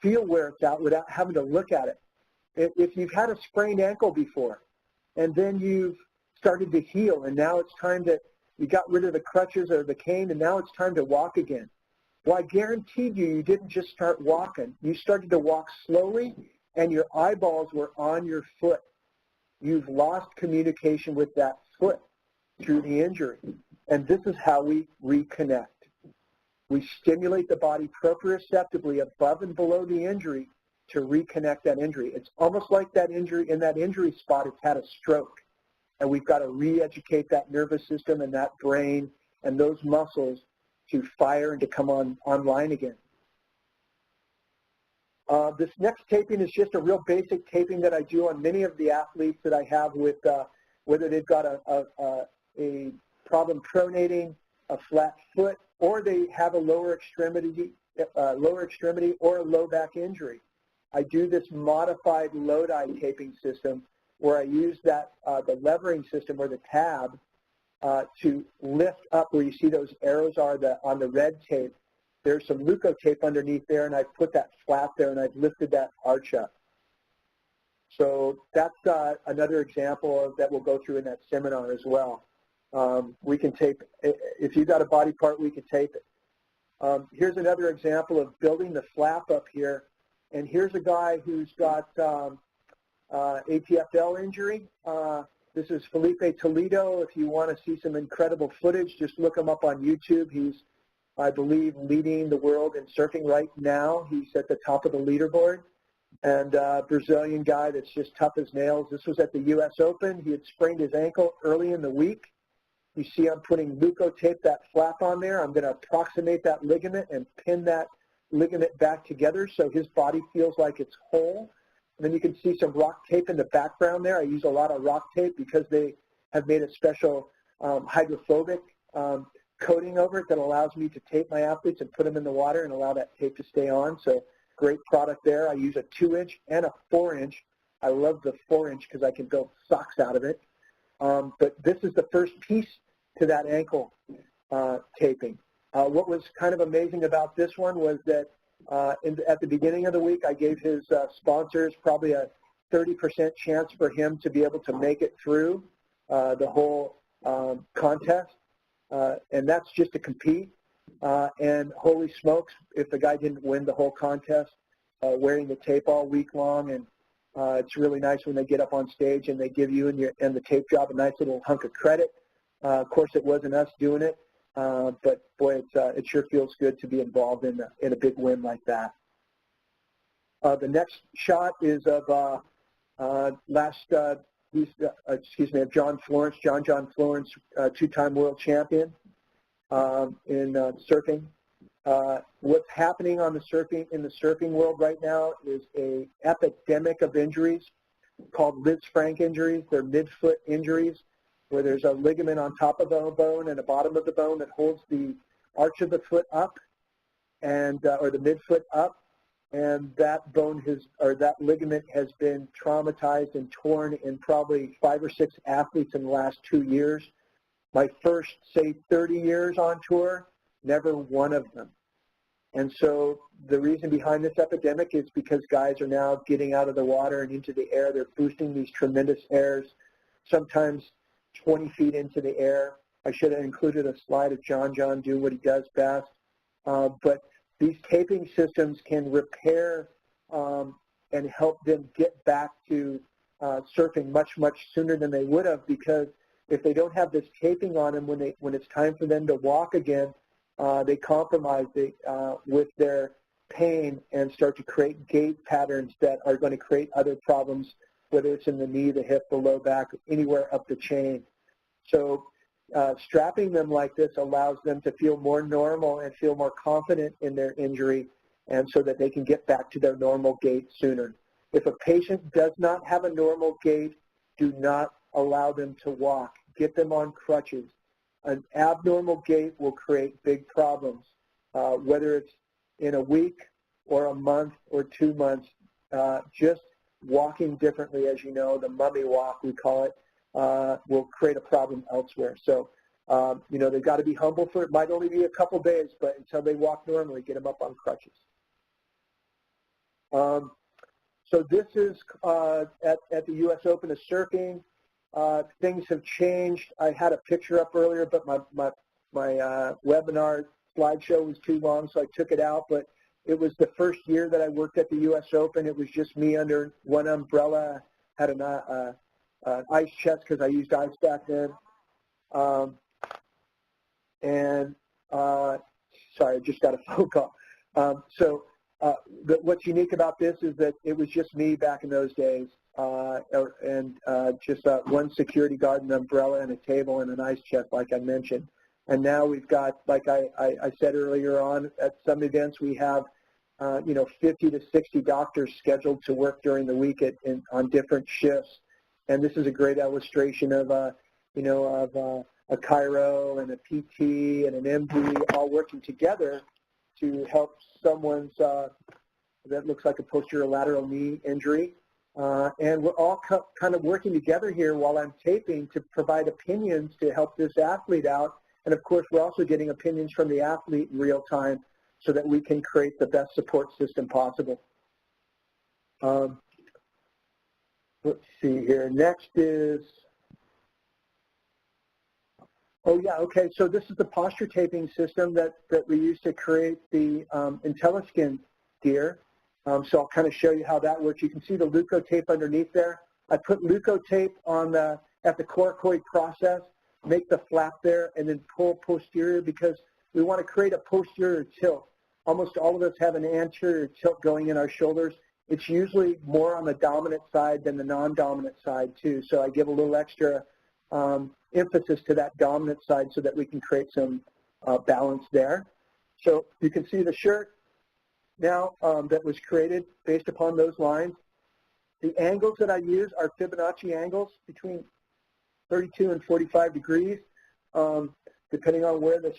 feel where it's at without having to look at it. If you've had a sprained ankle before and then you've started to heal and now it's time to, you got rid of the crutches or the cane and now it's time to walk again. Well, I guaranteed you didn't just start walking. You started to walk slowly and your eyeballs were on your foot. You've lost communication with that foot through the injury. And this is how we reconnect. We stimulate the body proprioceptively above and below the injury to reconnect that injury. It's almost like that injury, in that injury spot, it's had a stroke. And we've got to re-educate that nervous system and that brain and those muscles to fire and to come online again. This next taping is just a real basic taping that I do on many of the athletes that I have with, whether they've got a problem pronating, a flat foot, or they have a lower extremity or a low back injury. I do this modified Lodi taping system where I use that the levering system or the tab to lift up where you see those arrows are on the red tape. There's some Leukotape underneath there, and I've put that flap there, and I've lifted that arch up. So that's another example of that we'll go through in that seminar as well. We can tape, if you've got a body part, we can tape it. Here's another example of building the flap up here. And here's a guy who's got ATFL injury. This is Felipe Toledo. If you want to see some incredible footage, just look him up on YouTube. He's, I believe, leading the world in surfing right now. He's at the top of the leaderboard. And Brazilian guy that's just tough as nails. This was at the U.S. Open. He had sprained his ankle early in the week. You see I'm putting Leukotape, that flap on there. I'm going to approximate that ligament and pin that ligament back together so his body feels like it's whole. And then you can see some rock tape in the background there. I use a lot of rock tape because they have made a special hydrophobic coating over it that allows me to tape my athletes and put them in the water and allow that tape to stay on. So great product there. I use a 2-inch and a 4-inch. I love the 4-inch because I can build socks out of it. But this is the first piece to that ankle taping. What was kind of amazing about this one was that at the beginning of the week, I gave his sponsors probably a 30% chance for him to be able to make it through the whole contest, and that's just to compete. And holy smokes, if the guy didn't win the whole contest, wearing the tape all week long, and it's really nice when they get up on stage and they give you and the tape job a nice little hunk of credit. Of course, it wasn't us doing it. But boy, it sure feels good to be involved in a big win like that. The next shot is of of John Florence, John Florence, two-time world champion in surfing. What's happening in the surfing world right now is a epidemic of injuries called Liz Frank injuries. They're midfoot injuries, where there's a ligament on top of the bone and the bottom of the bone that holds the arch of the foot up, and or the midfoot up, and that bone that ligament has been traumatized and torn in probably 5 or 6 athletes in the last 2 years. My first, say, 30 years on tour, never one of them. And so the reason behind this epidemic is because guys are now getting out of the water and into the air. They're boosting these tremendous airs, sometimes 20 feet into the air. I should have included a slide of John doing what he does best. But these taping systems can repair and help them get back to surfing much sooner than they would have, because if they don't have this taping on them when it's time for them to walk again, they compromise with their pain and start to create gait patterns that are going to create other problems, whether it's in the knee, the hip, the low back, anywhere up the chain. So strapping them like this allows them to feel more normal and feel more confident in their injury, and so that they can get back to their normal gait sooner. If a patient does not have a normal gait, do not allow them to walk. Get them on crutches. An abnormal gait will create big problems, whether it's in a week or a month or 2 months. Just walking differently, as you know, the mummy walk, we call it, will create a problem elsewhere. So, they've got to be humble for it. Might only be a couple days, but until they walk normally, get them up on crutches. So this is at the U.S. Open of Surfing. Things have changed. I had a picture up earlier, but my webinar slideshow was too long, so I took it out. But it was the first year that I worked at the U.S. Open. It was just me under one umbrella. Had an ice chest because I used ice back then. Sorry, I just got a phone call. What's unique about this is that it was just me back in those days, and just one security guard, an umbrella, and a table, and an ice chest, like I mentioned. And now we've got, like I said earlier on, at some events we have 50 to 60 doctors scheduled to work during the week on different shifts. And this is a great illustration of a a chiro and a PT and an MD all working together to help someone's that looks like a posterior lateral knee injury. And we're all kind of working together here while I'm taping to provide opinions to help this athlete out. And of course, we're also getting opinions from the athlete in real time so that we can create the best support system possible. Let's see here. Next is, oh yeah, okay. So this is the posture taping system that we use to create the IntelliSkin gear. So I'll kind of show you how that works. You can see the leukotape underneath there. I put leukotape on at the coracoid process, make the flap there, and then pull posterior because we want to create a posterior tilt. Almost all of us have an anterior tilt going in our shoulders. It's usually more on the dominant side than the non-dominant side too. So I give a little extra emphasis to that dominant side so that we can create some balance there. So you can see the shirt now that was created based upon those lines. The angles that I use are Fibonacci angles between 32 and 45 degrees, depending on where the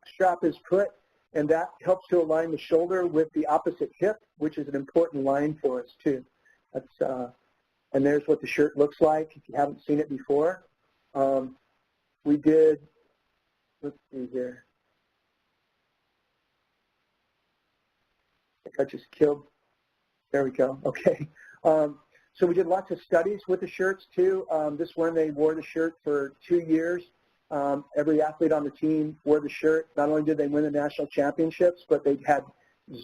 strap is put, and that helps to align the shoulder with the opposite hip, which is an important line for us too. That's and there's what the shirt looks like if you haven't seen it before. We did, let's see here. I think I just killed, there we go, okay. So we did lots of studies with the shirts too. This one, they wore the shirt for 2 years. Every athlete on the team wore the shirt. Not only did they win the national championships, but they had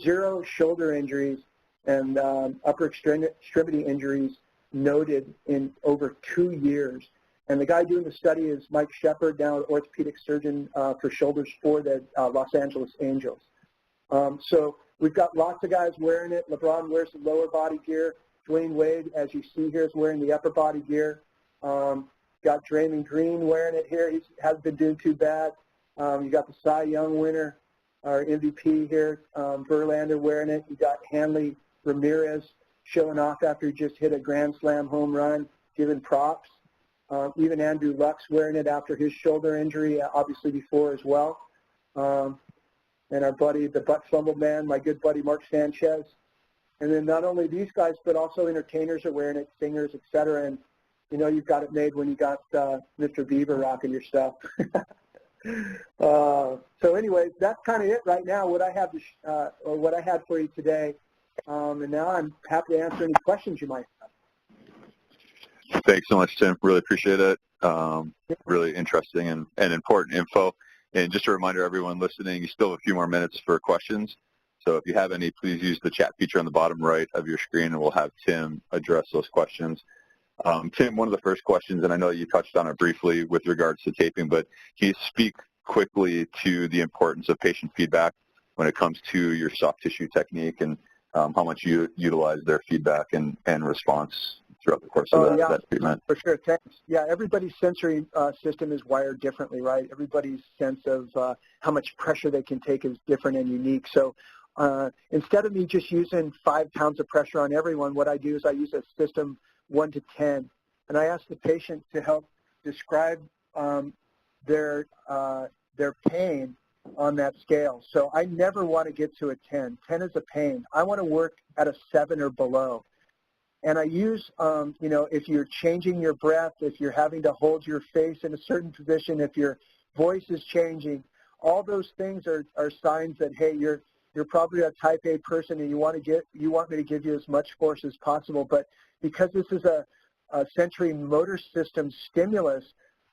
0 shoulder injuries and upper extremity injuries noted in over 2 years. And the guy doing the study is Mike Shepard, now an orthopedic surgeon for shoulders for the Los Angeles Angels. So we've got lots of guys wearing it. LeBron wears the lower body gear. Dwayne Wade, as you see here, is wearing the upper body gear. Got Draymond Green wearing it here. He hasn't been doing too bad. You got the Cy Young winner, our MVP here, Verlander wearing it. You got Hanley Ramirez showing off after he just hit a Grand Slam home run, giving props. Even Andrew Luck's wearing it after his shoulder injury, obviously before as well. And our buddy, the butt fumble man, my good buddy Mark Sanchez. And then not only these guys, but also entertainers are wearing it, singers, et cetera. And you know you've got it made when you got Mr. Bieber rocking your stuff. So anyway, that's kind of it right now, what I have to or what I had for you today. And now I'm happy to answer any questions you might have. Thanks so much, Tim. Really appreciate it. Really interesting and important info. And just a reminder, everyone listening, you still have a few more minutes for questions. So if you have any, please use the chat feature on the bottom right of your screen, and we'll have Tim address those questions. Tim, one of the first questions, and I know you touched on it briefly with regards to taping, but can you speak quickly to the importance of patient feedback when it comes to your soft tissue technique and how much you utilize their feedback and response throughout the course of that treatment? For sure, thanks. Yeah, everybody's sensory system is wired differently, right? Everybody's sense of how much pressure they can take is different and unique. So instead of me just using 5 pounds of pressure on everyone, what I do is I use a system 1 to 10, and I ask the patient to help describe their pain on that scale. So I never want to get to a 10. 10 is a pain. I want to work at a 7 or below. And I use, you know, if you're changing your breath, if you're having to hold your face in a certain position, if your voice is changing, all those things are signs that, hey, you're probably a type A person and you want me to give you as much force as possible. But because this is a sensory motor system stimulus,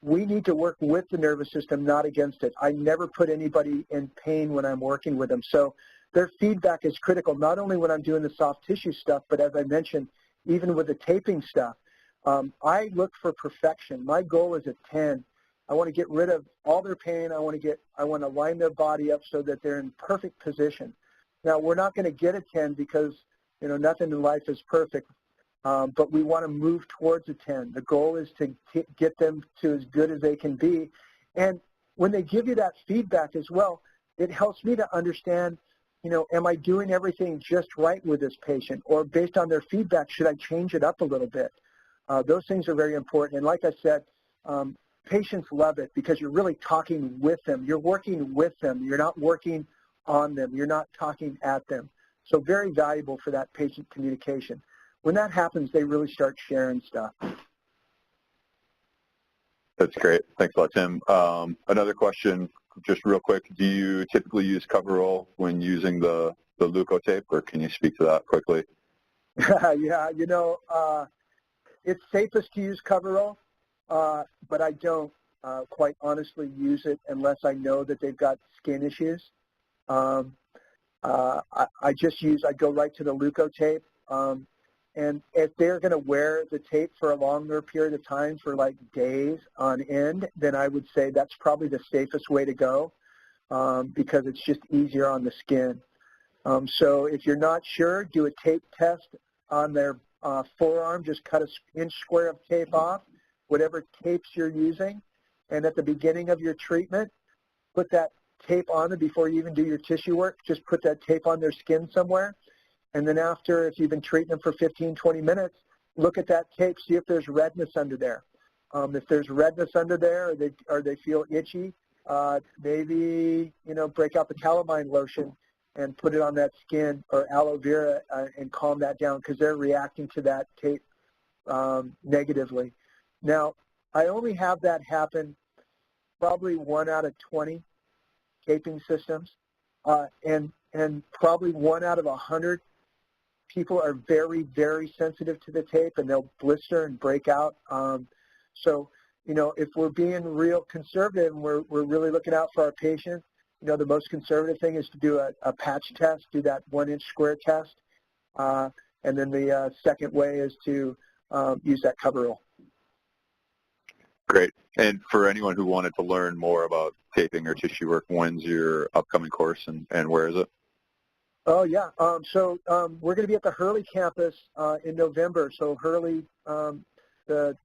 we need to work with the nervous system, not against it. I never put anybody in pain when I'm working with them. So their feedback is critical, not only when I'm doing the soft tissue stuff, but as I mentioned, even with the taping stuff. I look for perfection. My goal is a 10. I want to get rid of all their pain. I want to line their body up so that they're in perfect position. Now, we're not going to get a 10 because, you know, nothing in life is perfect, but we want to move towards a 10. The goal is to get them to as good as they can be. And when they give you that feedback as well, it helps me to understand, you know, am I doing everything just right with this patient? Or based on their feedback, should I change it up a little bit? Those things are very important. And like I said, patients love it because you're really talking with them. You're working with them. You're not working on them. You're not talking at them. So very valuable for that patient communication. When that happens, they really start sharing stuff. That's great. Thanks a lot, Tim. Another question, just real quick. Do you typically use Coverall when using the leukotape, or can you speak to that quickly? Yeah, it's safest to use Coverall, but I don't quite honestly use it unless I know that they've got skin issues. I go right to the leukotape. And if they're going to wear the tape for a longer period of time, for like days on end, then I would say that's probably the safest way to go because it's just easier on the skin. So if you're not sure, do a tape test on their forearm. Just cut an inch square of tape off, whatever tapes you're using. And at the beginning of your treatment, put that tape on them before you even do your tissue work. Just put that tape on their skin somewhere. And then after, if you've been treating them for 15, 20 minutes, look at that tape, see if there's redness under there. If there's redness under there or they feel itchy, maybe, break out the calamine lotion and put it on that skin, or aloe vera, and calm that down because they're reacting to that tape negatively. Now, I only have that happen probably 1 out of 20 taping systems, and probably 1 out of 100 people are very, very sensitive to the tape, and they'll blister and break out. So, if we're being real conservative and we're really looking out for our patients, the most conservative thing is to do a patch test, do that 1 inch square test. And then the second way is to use that Coverall. Great. And for anyone who wanted to learn more about taping or tissue work, when's your upcoming course and where is it? Oh, yeah. So we're going to be at the Hurley campus in November. So Hurley, the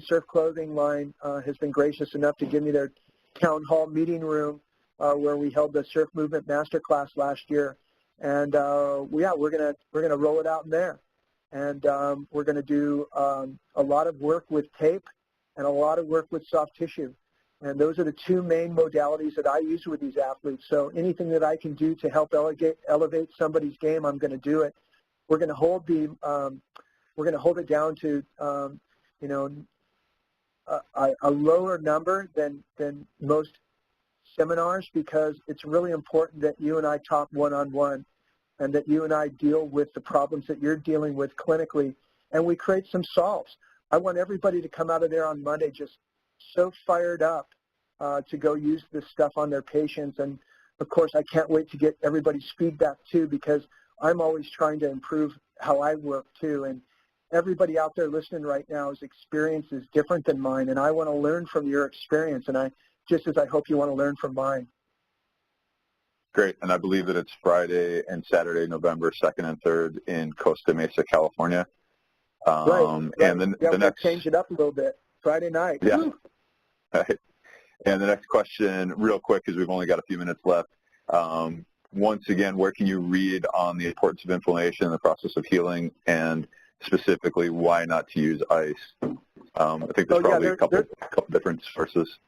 surf clothing line, has been gracious enough to give me their town hall meeting room where we held the Surf Movement Masterclass last year. And, we're going to roll it out in there. And we're going to do a lot of work with tape and a lot of work with soft tissue. And those are the 2 main modalities that I use with these athletes. So anything that I can do to help elevate somebody's game, I'm going to do it. We're going to hold it down to a lower number than most seminars, because it's really important that you and I talk one-on-one, and that you and I deal with the problems that you're dealing with clinically, and we create some solves. I want everybody to come out of there on Monday just so fired up to go use this stuff on their patients. And of course, I can't wait to get everybody's feedback too, because I'm always trying to improve how I work too. And everybody out there listening right now's experience is different than mine, and I want to learn from your experience, and just as I hope you want to learn from mine. Great. And I believe that it's Friday and Saturday, November 2nd and 3rd in Costa Mesa, California. Right. And then yeah, the next, change it up a little bit. Friday night. Yeah. Right. And the next question, real quick, because we've only got a few minutes left. Once again, where can you read on the importance of inflammation and the process of healing, and specifically why not to use ice? I think there's probably a couple different sources.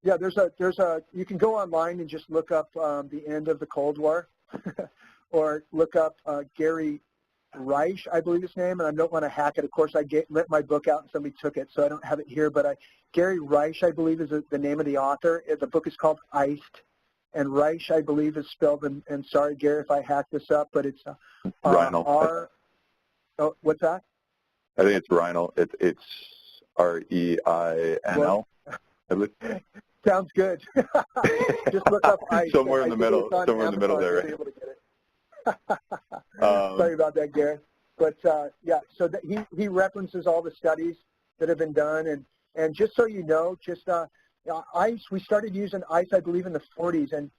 Yeah, you can go online and just look up the end of the Cold War, or look up Gary Reich, I believe his name, and I don't want to hack it. Of course, I lent my book out and somebody took it, so I don't have it here. But Gary Reich, I believe, is the name of the author. The book is called Iced, and Reich, I believe, is spelled. And sorry, Gary, if I hack this up, but it's Reinl. Oh, what's that? I think it's Reinl. It's R-E-I-N-L. Sounds good. Just look up Iced. Somewhere in the middle. Somewhere in the middle there, right? Sorry about that, Gary. But yeah, so he references all the studies that have been done, and just so you know, ice. We started using ice, I believe, in the 40s, and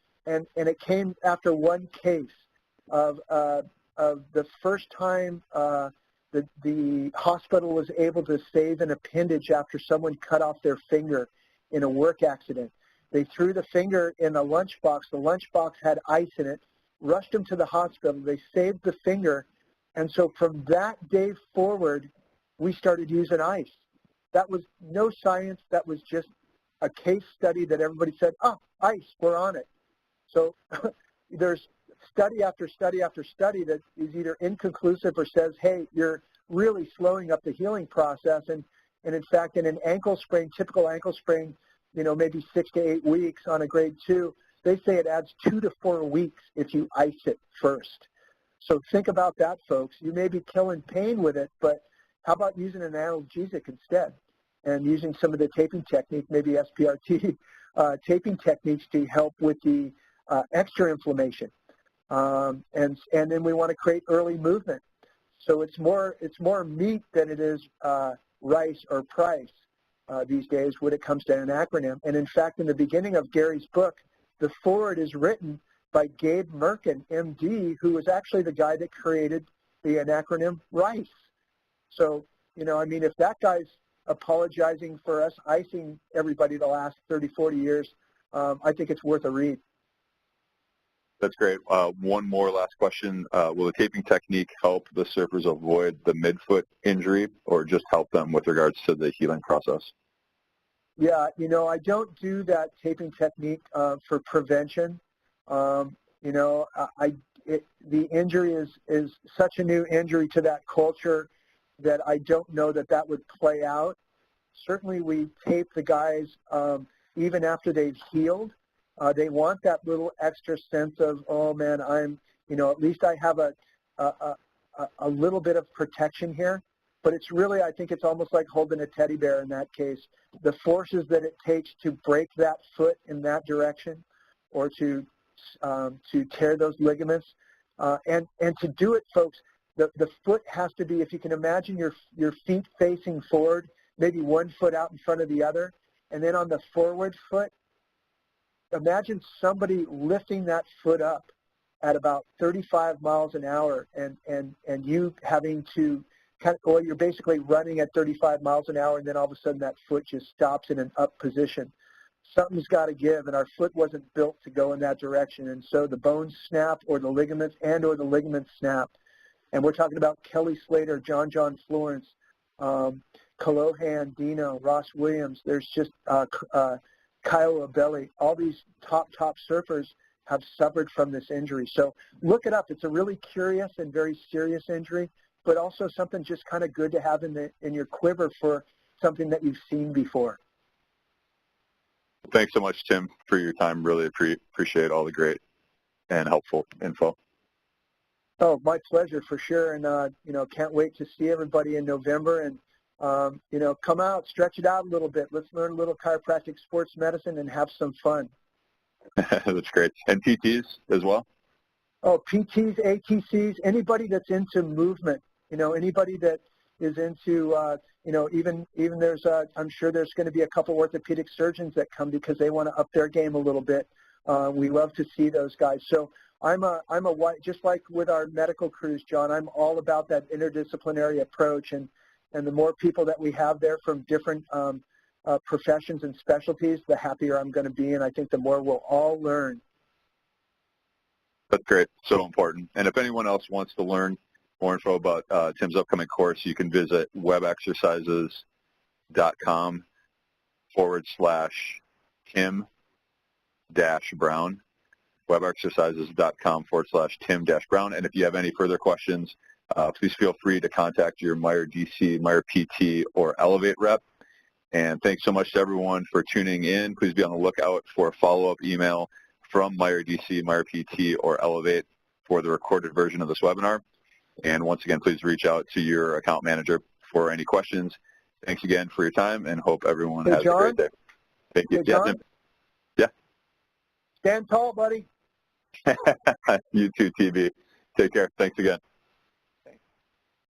it came after one case of the first time the hospital was able to save an appendage after someone cut off their finger in a work accident. They threw the finger in a lunchbox. The lunchbox had ice in it. Rushed them to the hospital. They saved the finger, and so from that day forward, we started using ice. that was no science. That was just a case study that everybody said, oh, ice, we're on it. So there's study after study after study that is either inconclusive or says, hey, you're really slowing up the healing process. And in fact, in an ankle sprain, typical ankle sprain, maybe 6 to 8 weeks on a grade 2, they say it adds 2 to 4 weeks if you ice it first. So think about that, folks. You may be killing pain with it, but how about using an analgesic instead and using some of the taping technique, maybe SPRT taping techniques to help with the extra inflammation. And then we want to create early movement. So it's more meat than it is rice or price these days when it comes to an acronym. And in fact, in the beginning of Gary's book, the foreword is written by Gabe Merkin, MD, who was actually the guy that created the acronym RICE. So, if that guy's apologizing for us icing everybody the last 30, 40 years, I think it's worth a read. That's great. One more last question. Will the taping technique help the surfers avoid the midfoot injury or just help them with regards to the healing process? Yeah, I don't do that taping technique for prevention. The injury is such a new injury to that culture that I don't know that would play out. Certainly we tape the guys even after they've healed. They want that little extra sense of, oh man, at least I have a little bit of protection here. But it's really, I think it's almost like holding a teddy bear in that case. The forces that it takes to break that foot in that direction or to tear those ligaments. And to do it, folks, the foot has to be, if you can imagine your feet facing forward, maybe one foot out in front of the other, and then on the forward foot, imagine somebody lifting that foot up at about 35 miles an hour and you having to you're basically running at 35 miles an hour and then all of a sudden that foot just stops in an up position. Something's got to give, and our foot wasn't built to go in that direction. And so the bones snap or the ligaments snap. And we're talking about Kelly Slater, John Florence, Kolohan, Dino, Ross Williams. There's just Kyle Abelli. All these top surfers have suffered from this injury. So look it up. It's a really curious and very serious injury, but also something just kind of good to have in your quiver for something that you've seen before. Thanks so much, Tim, for your time. Really appreciate all the great and helpful info. Oh, my pleasure, for sure. And, can't wait to see everybody in November. And, come out, stretch it out a little bit. Let's learn a little chiropractic sports medicine and have some fun. That's great. And PTs as well? Oh, PTs, ATCs, anybody that's into movement, anybody that is into, even there's, I'm sure there's going to be a couple orthopedic surgeons that come because they want to up their game a little bit. We love to see those guys. So just like with our medical crews, John, I'm all about that interdisciplinary approach. And the more people that we have there from different professions and specialties, the happier I'm going to be. And I think the more we'll all learn. That's great. So important. And if anyone else wants to learn more info about Tim's upcoming course, you can visit webexercises.com/Tim-Brown, webexercises.com/Tim-Brown. And if you have any further questions, please feel free to contact your Meyer DC, Meyer PT, or Elevate rep. And thanks so much to everyone for tuning in. Please be on the lookout for a follow-up email from Meyer DC, Meyer PT, or Elevate for the recorded version of this webinar. And once again, please reach out to your account manager for any questions. Thanks again for your time, and hope everyone has a great day. Thank you. Hey, John? Yeah. Stand tall, buddy. You too, TB. Take care. Thanks again.